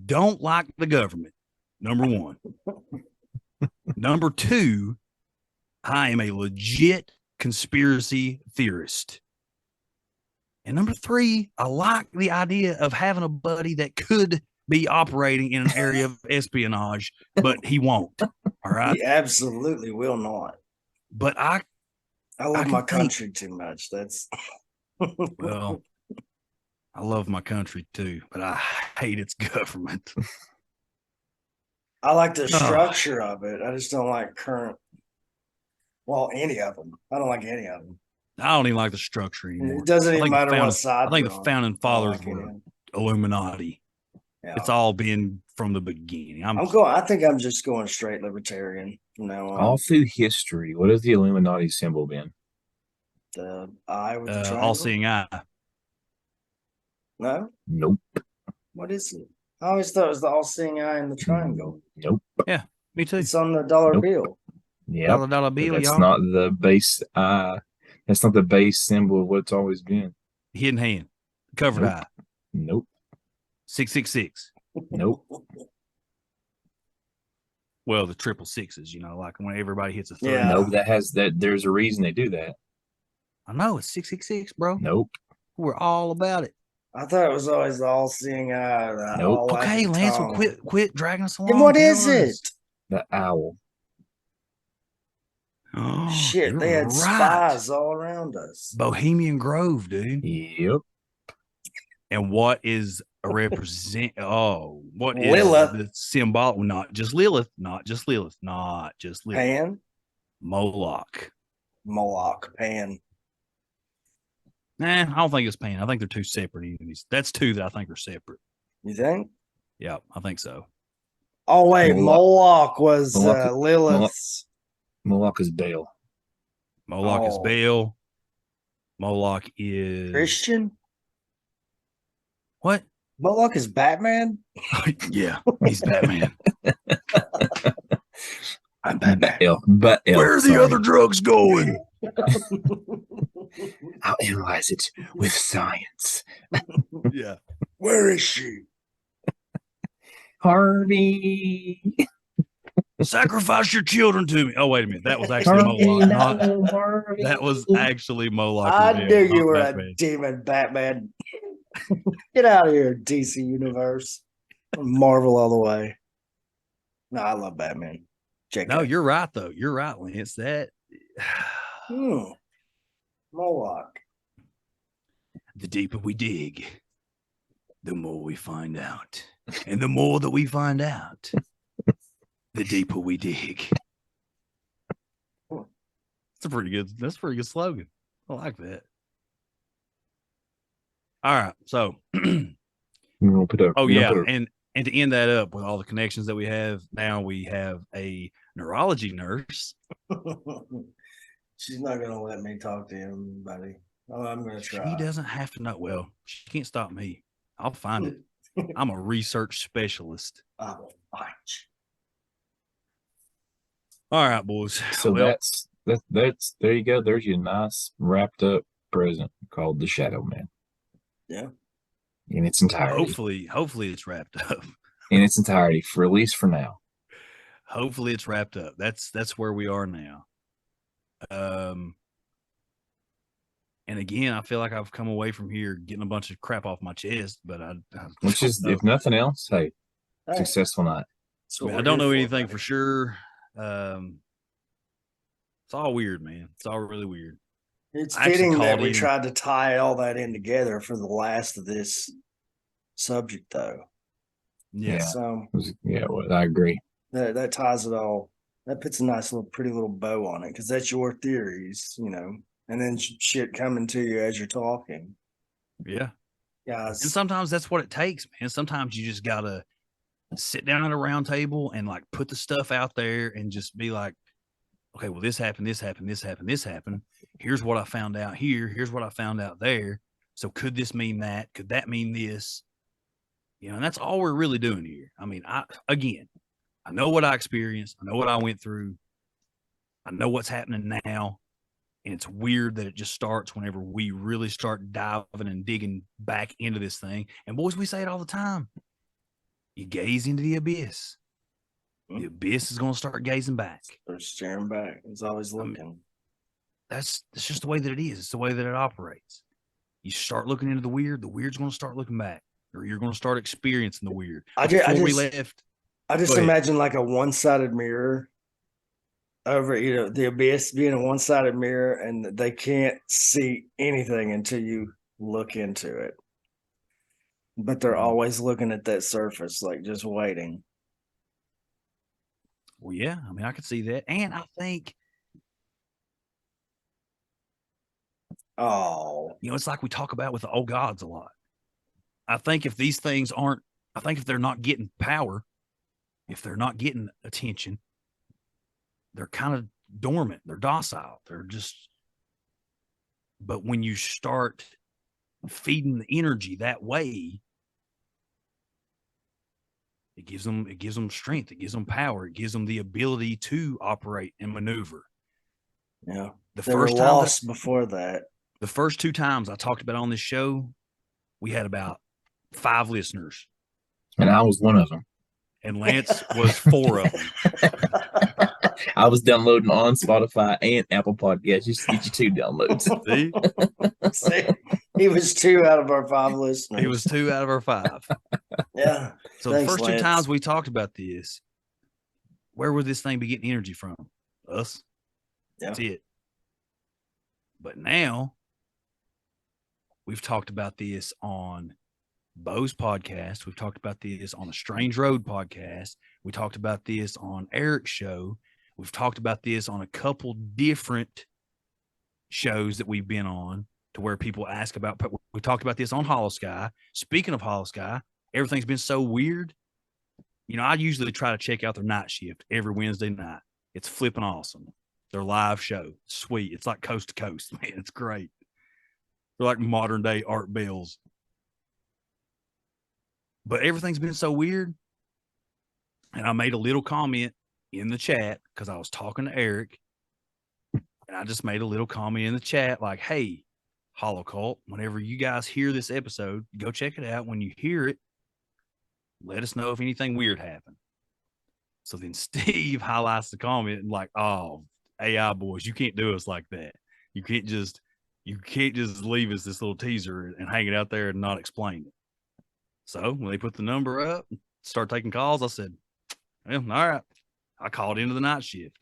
Speaker 1: don't like the government, number one. Number two, I am a legit conspiracy theorist. And number three, I like the idea of having a buddy that could be operating in an area of espionage, but he won't. All right.
Speaker 2: He absolutely will not.
Speaker 1: But I
Speaker 2: love my country too much. That's
Speaker 1: well, I love my country too, but I hate its government.
Speaker 2: I like the structure of it. I just don't like any of them. I don't like any of them.
Speaker 1: I don't even like the structure anymore.
Speaker 2: It doesn't even matter what side.
Speaker 1: I think the founding fathers were Illuminati. Yeah. It's all been from the beginning.
Speaker 2: I think I'm just going straight libertarian from now on.
Speaker 3: All through history, what has the Illuminati symbol been?
Speaker 2: The eye with the triangle?
Speaker 1: All-seeing eye.
Speaker 2: No?
Speaker 3: Nope.
Speaker 2: What is it? I always thought it was the all-seeing eye and the triangle.
Speaker 3: Nope.
Speaker 1: Yeah, me too.
Speaker 2: It's on the dollar bill.
Speaker 3: Yeah.
Speaker 1: Dollar bill,
Speaker 3: that's not the base. That's not the base symbol of what it's always been.
Speaker 1: Hidden hand. Covered
Speaker 3: Nope.
Speaker 1: eye.
Speaker 3: Nope.
Speaker 1: 666.
Speaker 3: Nope.
Speaker 1: Well, the triple sixes, like when everybody hits a three.
Speaker 2: Yeah.
Speaker 3: No, there's a reason they do that.
Speaker 1: I know it's 666, bro.
Speaker 3: Nope.
Speaker 1: We're all about it.
Speaker 2: I thought it was always the all-seeing eye. The
Speaker 3: Nope.
Speaker 1: Okay,
Speaker 2: all-wagging
Speaker 1: Lance, will
Speaker 2: tongue.
Speaker 1: quit dragging us along.
Speaker 2: Then what
Speaker 1: Tell
Speaker 2: is
Speaker 1: us.
Speaker 2: it?
Speaker 3: The owl.
Speaker 1: Oh,
Speaker 2: Shit,
Speaker 1: you're
Speaker 2: they had
Speaker 1: right.
Speaker 2: spies all around us.
Speaker 1: Bohemian Grove, dude.
Speaker 3: Yep.
Speaker 1: And what is a represent? Oh, what is
Speaker 2: Lilith.
Speaker 1: the symbol? Not just Lilith. Not just Lilith. Not just Lilith.
Speaker 2: Pan,
Speaker 1: Moloch.
Speaker 2: Moloch, Pan.
Speaker 1: Nah, I don't think it's Pan. I think they're two separate entities. That's two that I think are separate.
Speaker 2: You think?
Speaker 1: Yeah, I think so.
Speaker 2: Oh wait,
Speaker 3: Moloch.
Speaker 2: Moloch was
Speaker 3: Moloch-
Speaker 2: Lilith's.
Speaker 3: Moloch is Baal.
Speaker 1: Moloch is
Speaker 2: Oh.
Speaker 1: Baal. Moloch is
Speaker 2: Christian.
Speaker 1: What?
Speaker 2: Moloch is Batman.
Speaker 1: Yeah, he's Batman. I'm Batman.
Speaker 3: Baal.
Speaker 1: Where are the other drugs going?
Speaker 3: I'll analyze it with science.
Speaker 1: Yeah.
Speaker 2: Where is she?
Speaker 3: Harvey.
Speaker 1: Sacrifice your children to me. Oh, wait a minute. That was actually Moloch. That was actually Moloch.
Speaker 2: I
Speaker 1: and
Speaker 2: knew
Speaker 1: Baal,
Speaker 2: you
Speaker 1: not
Speaker 2: were
Speaker 1: Batman.
Speaker 2: a demon, Batman. Get out of here, DC Universe. Marvel all the way. No, I love Batman. Check
Speaker 1: No,
Speaker 2: it.
Speaker 1: you're right, though. You're right, Lance. That
Speaker 2: Moloch.
Speaker 1: the deeper we dig, the more we find out. And the more that we find out, the deeper we dig. That's a pretty good slogan. I like that. All right. So and to end that up with all the connections that we have, now we have a neurology nurse.
Speaker 2: She's not gonna let me talk to him, buddy. Oh, I'm gonna try.
Speaker 1: She doesn't have to know. Well, she can't stop me. I'll find it. I'm a research specialist.
Speaker 2: I will fight
Speaker 1: All right, boys.
Speaker 3: So that's there you go. There's your nice wrapped up present called the Shadow Man.
Speaker 2: Yeah.
Speaker 3: In its entirety.
Speaker 1: Hopefully it's wrapped up.
Speaker 3: In its entirety, for at least for now.
Speaker 1: Hopefully it's wrapped up. That's where we are now. And again, I feel like I've come away from here getting a bunch of crap off my chest, but
Speaker 3: which is, if nothing else, hey, successful night.
Speaker 1: I don't know anything for sure. It's all weird, man. It's all really weird.
Speaker 2: It's fitting that we tried to tie all that in together for the last of this subject, though.
Speaker 1: Yeah.
Speaker 2: So
Speaker 3: well, I agree.
Speaker 2: That ties it all. That puts a nice little, pretty little bow on it, because that's your theories, and then shit coming to you as you're talking.
Speaker 1: Yeah.
Speaker 2: Guys.
Speaker 1: And sometimes that's what it takes, man. Sometimes you just gotta sit down at a round table and like put the stuff out there and just be like, okay, well, this happened, this happened, this happened, this happened. Here's what I found out here. Here's what I found out there. So could this mean that? Could that mean this? And that's all we're really doing here. I mean, I know what I experienced. I know what I went through. I know what's happening now. And it's weird that it just starts whenever we really start diving and digging back into this thing. And boys, we say it all the time. You gaze into the abyss. The abyss is going to start gazing back.
Speaker 2: They're staring back. It's always looking.
Speaker 1: That's just the way that it is. It's the way that it operates. You start looking into the weird's going to start looking back, or you're going to start experiencing the weird. I just
Speaker 2: imagine like a one-sided mirror over, the abyss being a one-sided mirror, and they can't see anything until you look into it. But they're always looking at that surface, like just waiting.
Speaker 1: Well, yeah, I mean, I could see that. And I think, it's like we talk about with the old gods a lot. I think if these things if they're not getting power, if they're not getting attention, they're kind of dormant. They're docile. But when you start feeding the energy that way, it gives them strength. It gives them power. It gives them the ability to operate and maneuver.
Speaker 2: Yeah.
Speaker 1: The
Speaker 2: they
Speaker 1: first
Speaker 2: were
Speaker 1: time
Speaker 2: lost before that.
Speaker 1: The first 2 times I talked about it on this show, we had about 5 listeners,
Speaker 3: And I was one of them.
Speaker 1: and Lance was 4 of them.
Speaker 3: I was downloading on Spotify and Apple Podcasts just to get you 2 downloads.
Speaker 1: See?
Speaker 2: See, he was 2 out of our 5 listeners.
Speaker 1: He was 2 out of our 5.
Speaker 2: Yeah.
Speaker 1: So
Speaker 2: Thanks,
Speaker 1: the first
Speaker 2: Lance.
Speaker 1: 2 times we talked about this, where would this thing be getting energy from? Us.
Speaker 2: Yeah.
Speaker 1: That's it. But now we've talked about this on Bo's podcast. We've talked about this on the Strange Road podcast. We talked about this on Eric's show. We've talked about this on a couple different shows that we've been on to where people ask about. We talked about this on Hollow Sky. Speaking of Hollow Sky, everything's been so weird. You know, I usually try to check out their night shift every Wednesday night. It's flipping awesome. Their live show, sweet. It's like coast to coast, man. It's great. They're like modern day Art Bells. But everything's been so weird. And I made a little comment in the chat because I was talking to Eric. And I just made a little comment in the chat like, hey, Hollow Cult, whenever you guys hear this episode, go check it out. When you hear it, let us know if anything weird happened. So then Steve highlights the comment and like, oh, AI boys, you can't do us like that. You can't just leave us this little teaser and hang it out there and not explain it. So when they put the number up, start taking calls, I said, well, all right. I called into the night shift.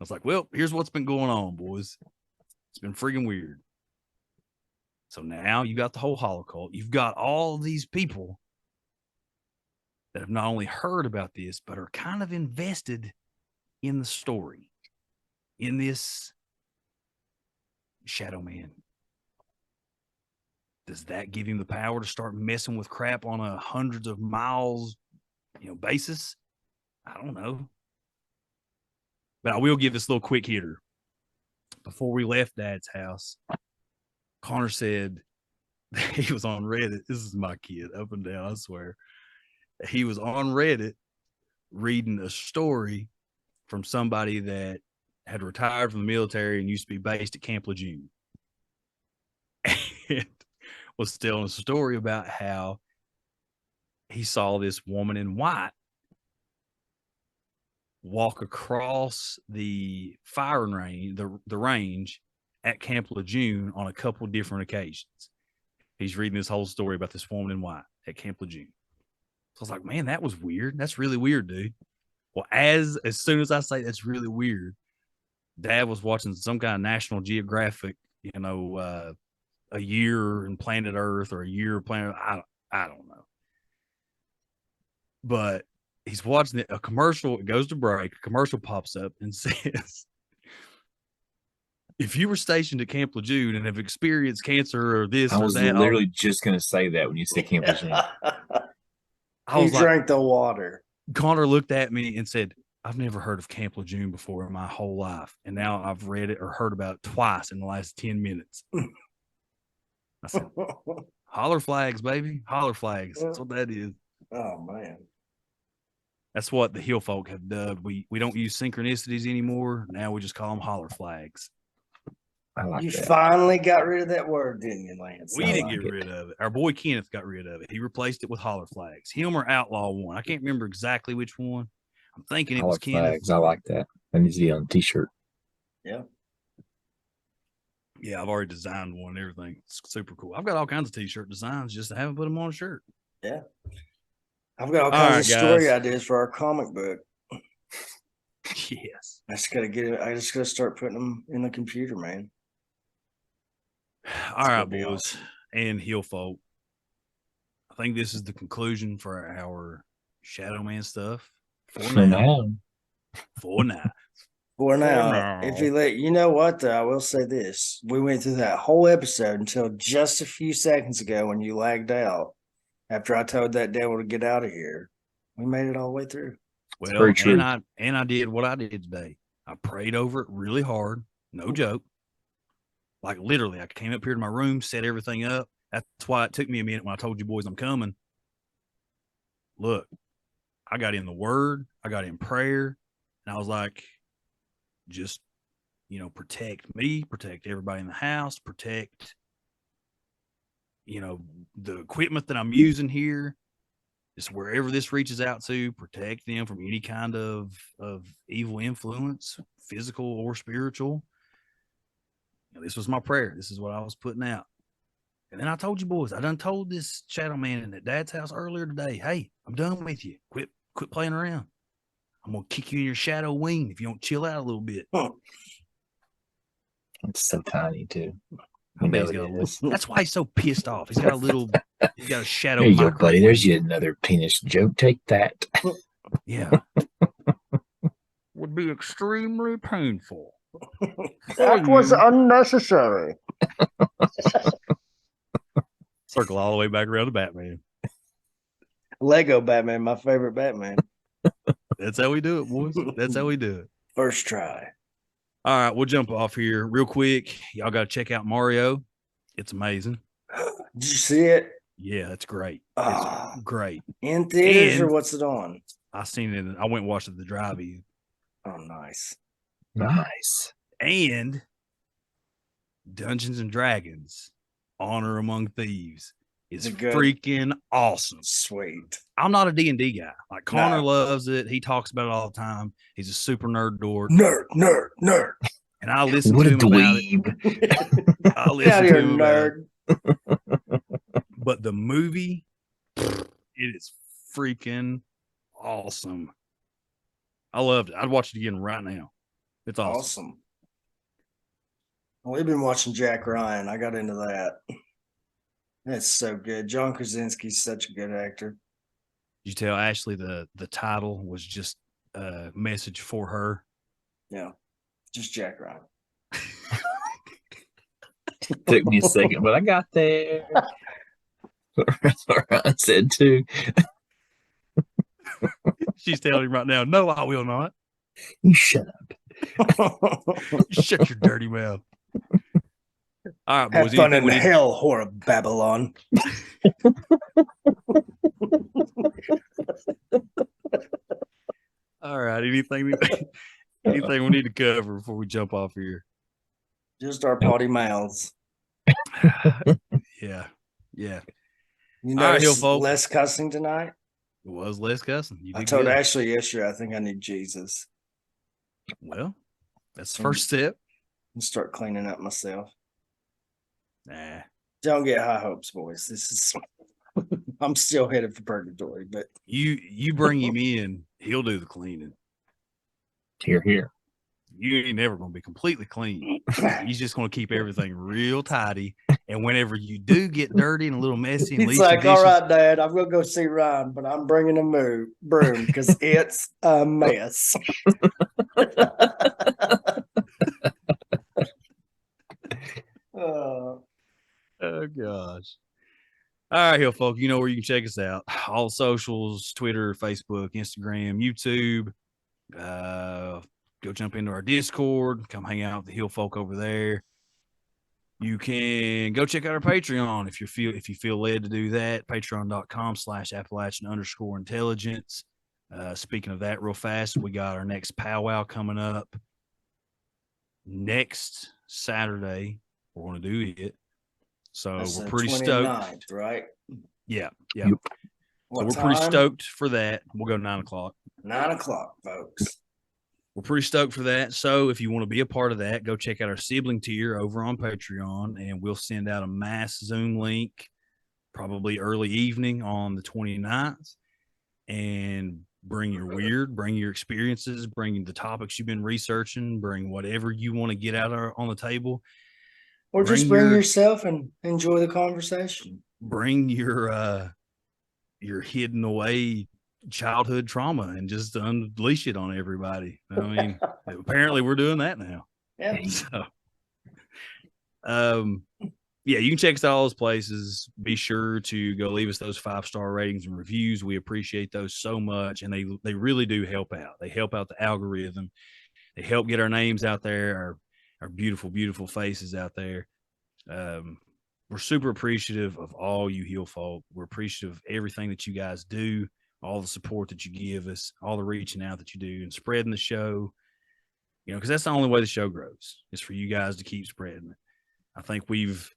Speaker 1: I was like, well, here's what's been going on, boys. It's been freaking weird. So now you got the whole Hollow Cult. You've got all these people that have not only heard about this, but are kind of invested in the story, in this Shadow Man. Does that give him the power to start messing with crap on a hundreds of miles, basis? I don't know. But I will give this little quick hitter. Before we left Dad's house, Connor said he was on Reddit. This is my kid, up and down, I swear. He was on Reddit reading a story from somebody that had retired from the military and used to be based at Camp Lejeune. And was telling a story about how he saw this woman in white walk across the firing range, the range at Camp Lejeune on a couple different occasions. He's reading this whole story about this woman in white at Camp Lejeune. So I was like, man, that was weird. That's really weird, dude. Well, as soon as I say that's really weird, Dad was watching some kind of National Geographic, a year in planet Earth or a year of planet. I don't know. But he's watching it. A commercial, it goes to break. A commercial pops up and says, if you were stationed at Camp Lejeune and have experienced cancer or this
Speaker 3: I
Speaker 1: or
Speaker 3: was
Speaker 1: that.
Speaker 3: literally just going to say that when you said Camp Lejeune.
Speaker 2: He drank the water.
Speaker 1: Connor looked at me and said, I've never heard of Camp Lejeune before in my whole life. And now I've read it or heard about it twice in the last 10 minutes. I said, holler flags, baby. Holler flags. That's what that is.
Speaker 2: Oh, man.
Speaker 1: That's what the hill folk have dubbed. We don't use synchronicities anymore. Now we just call them holler flags.
Speaker 3: I like
Speaker 2: you
Speaker 3: that.
Speaker 2: finally got rid of that word, didn't you, Lance?
Speaker 1: We didn't get rid of it. Our boy Kenneth got rid of it. He replaced it with holler flags. Him or Outlaw one. I can't remember exactly which one. I'm thinking it was Kenneth.
Speaker 3: Flags. I like that. That needs to be on a t-shirt.
Speaker 2: Yeah.
Speaker 1: Yeah, I've already designed one and everything. It's super cool. I've got all kinds of t-shirt designs, just haven't put them on a shirt.
Speaker 2: Yeah. I've got all kinds of story ideas for our comic book.
Speaker 1: Yes.
Speaker 2: I just gotta start putting them in the computer, man.
Speaker 1: All right, boys awesome. And hill folk. I think this is the conclusion for our Shadow Man stuff. For now.
Speaker 2: If you know what though, I will say this. We went through that whole episode until just a few seconds ago when you lagged out after I told that devil to get out of here. We made it all the way through.
Speaker 1: Well, and I did what I did today. I prayed over it really hard. No joke. Like literally, I came up here to my room, set everything up. That's why it took me a minute when I told you boys I'm coming. Look, I got in the word, I got in prayer, and I was like, just, protect me, protect everybody in the house, protect, the equipment that I'm using here. Just wherever this reaches out to, protect them from any kind of evil influence, physical or spiritual. This was my prayer. This is what I was putting out. And then I told you boys, I done told this shadow man at Dad's house earlier today, hey, I'm done with you. Quit playing around. I'm going to kick you in your shadow wing if you don't chill out a little bit.
Speaker 3: It's so tiny, too.
Speaker 1: I bet he's got a little, that's why he's so pissed off. He's got a shadow.
Speaker 3: There you go, buddy. There's yet another penis joke. Take that.
Speaker 1: Yeah. Would be extremely painful.
Speaker 2: That was unnecessary.
Speaker 1: Circle all the way back around to Batman.
Speaker 2: Lego Batman, my favorite Batman.
Speaker 1: That's how we do it, boys. That's how we do it.
Speaker 2: First try.
Speaker 1: All right, we'll jump off here real quick. Y'all got to check out Mario. It's amazing.
Speaker 2: Did you see it?
Speaker 1: Yeah, that's great. It's great.
Speaker 2: In theaters or what's it on?
Speaker 1: I seen it. I went and watched it at the drive-in.
Speaker 2: Oh, nice.
Speaker 3: Nice.
Speaker 1: And Dungeons and Dragons, Honor Among Thieves is freaking awesome.
Speaker 2: Sweet.
Speaker 1: I'm not a D&D guy. Like Connor loves it. He talks about it all the time. He's a super nerd dork.
Speaker 2: Nerd.
Speaker 1: And I listen to him about it. I listen to him nerd. But the movie, it is freaking awesome. I loved it. I'd watch it again right now. It's awesome.
Speaker 2: Well, we've been watching Jack Ryan. I got into that. That's so good. John Krasinski's such a good actor.
Speaker 1: Did you tell Ashley the title was just a message for her?
Speaker 2: Yeah. Just Jack Ryan.
Speaker 3: Took me a second, but I got there. That's what Ryan said too.
Speaker 1: She's telling him right now, no, I will not.
Speaker 3: You shut up.
Speaker 1: Shut your dirty mouth. All right, boys.
Speaker 2: Have fun in hell, whore of Babylon.
Speaker 1: All right. Anything we need to cover before we jump off here?
Speaker 2: Just our potty mouths.
Speaker 1: Yeah.
Speaker 2: You notice less cussing tonight?
Speaker 1: It was less cussing.
Speaker 2: I told Ashley yesterday, I think I need Jesus.
Speaker 1: Well, that's the first step.
Speaker 2: And start cleaning up myself.
Speaker 1: Nah.
Speaker 2: Don't get high hopes, boys. This is I'm still headed for purgatory, but
Speaker 1: you bring him in, he'll do the cleaning.
Speaker 3: Here.
Speaker 1: You ain't never gonna be completely clean. He's just gonna keep everything real tidy. And whenever you do get dirty and a little messy, and
Speaker 2: he's like, all right, Dad, I'm gonna go see Ryan, but I'm bringing a broom because it's a mess.
Speaker 1: Oh gosh. All right, Hill folk, you know where you can check us out. All socials, Twitter, Facebook, Instagram, YouTube. Go jump into our Discord, come hang out with the Hill folk over there. You can go check out our Patreon if you feel led to do that. Patreon.com/Appalachian_intelligence. Speaking of that real fast, we got our next powwow coming up next Saturday. We're going to do it. So
Speaker 2: that's
Speaker 1: we're pretty stoked.
Speaker 2: Right?
Speaker 1: Yeah.
Speaker 3: Yep.
Speaker 1: So we're pretty stoked for that. We'll go 9 o'clock.
Speaker 2: 9 o'clock, folks.
Speaker 1: We're pretty stoked for that. So if you want to be a part of that, go check out our sibling tier over on Patreon, and we'll send out a mass Zoom link probably early evening on the 29th. And bring your bring your experiences, bring the topics you've been researching, bring whatever you want to get out on the table.
Speaker 2: Or just bring yourself and enjoy the conversation.
Speaker 1: Bring your hidden away childhood trauma and just unleash it on everybody. I mean, apparently we're doing that now.
Speaker 2: Yeah.
Speaker 1: So, yeah, you can check us out all those places. Be sure to go leave us those 5-star ratings and reviews. We appreciate those so much, and they really do help out. They help out the algorithm. They help get our names out there, our beautiful, beautiful faces out there. We're super appreciative of all you Hill folk. We're appreciative of everything that you guys do, all the support that you give us, all the reaching out that you do, and spreading the show. because that's the only way the show grows is for you guys to keep spreading it. I think we've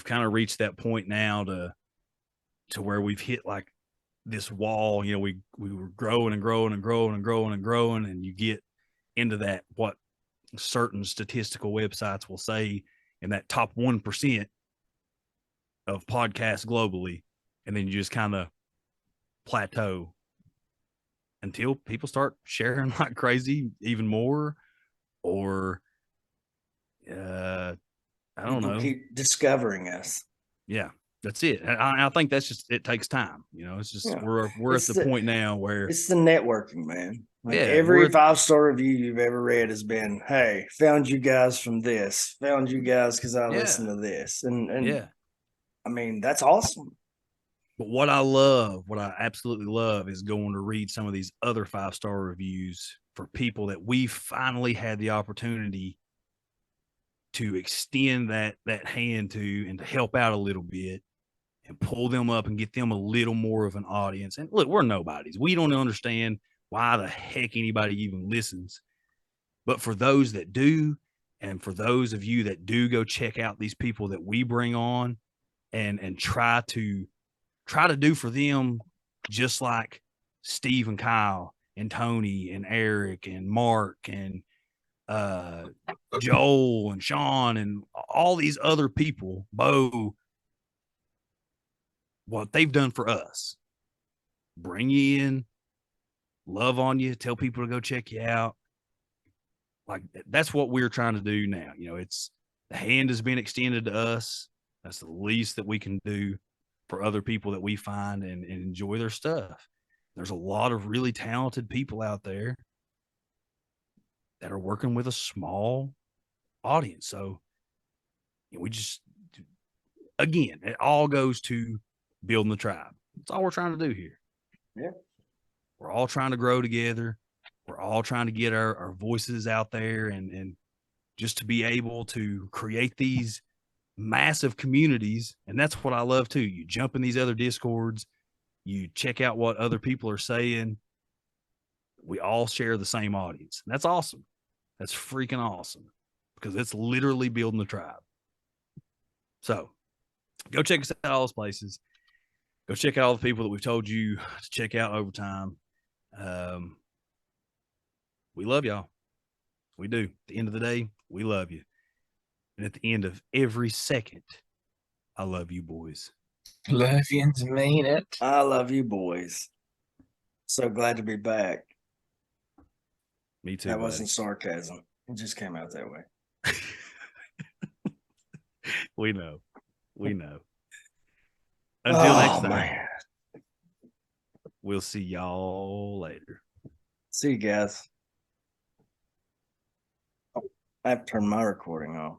Speaker 1: kind of reached that point now to where we've hit like this wall. We were growing and growing and growing and growing and growing, and you get into that what certain statistical websites will say in that top 1% of podcasts globally, and then you just kind of plateau until people start sharing like crazy even more, or I don't know,
Speaker 2: keep discovering us.
Speaker 1: Yeah, that's it. I think that's just, it takes time. It's just we're at the point now where
Speaker 2: it's the networking, man. Like
Speaker 1: Yeah,
Speaker 2: every 5-star review you've ever read has been, hey, found you guys from this, found you guys because I listened to this. And
Speaker 1: yeah.
Speaker 2: I mean, that's awesome.
Speaker 1: But what I absolutely love is going to read some of these other 5-star reviews for people that we finally had the opportunity to extend that hand to and to help out a little bit and pull them up and get them a little more of an audience. And look, we're nobodies. We don't understand why the heck anybody even listens. But for those that do, and for those of you that do go check out these people that we bring on and try to do for them, just like Steve and Kyle and Tony and Eric and Mark and Joel and Sean and all these other people, Bo, what they've done for us, bring you in, love on you, tell people to go check you out. Like, that's what we're trying to do now. It's the hand has been extended to us. That's the least that we can do for other people that we find and enjoy their stuff. There's a lot of really talented people out there that are working with a small audience. So we just, again, it all goes to building the tribe. That's all we're trying to do here.
Speaker 2: Yeah.
Speaker 1: We're all trying to grow together. We're all trying to get our voices out there and just to be able to create these massive communities. And that's what I love too. You jump in these other Discords, you check out what other people are saying. We all share the same audience. And that's awesome. That's freaking awesome because it's literally building the tribe. So go check us out all those places. Go check out all the people that we've told you to check out over time. We love y'all. We do. At the end of the day, we love you. And at the end of every second, I love you, boys.
Speaker 3: Love you to mean it.
Speaker 2: I love you, boys. So glad to be back.
Speaker 1: Me too.
Speaker 2: That wasn't sarcasm. It just came out that way.
Speaker 1: We know. Until next time,
Speaker 2: man.
Speaker 1: We'll see y'all later.
Speaker 2: See you guys. I have to turn my recording off.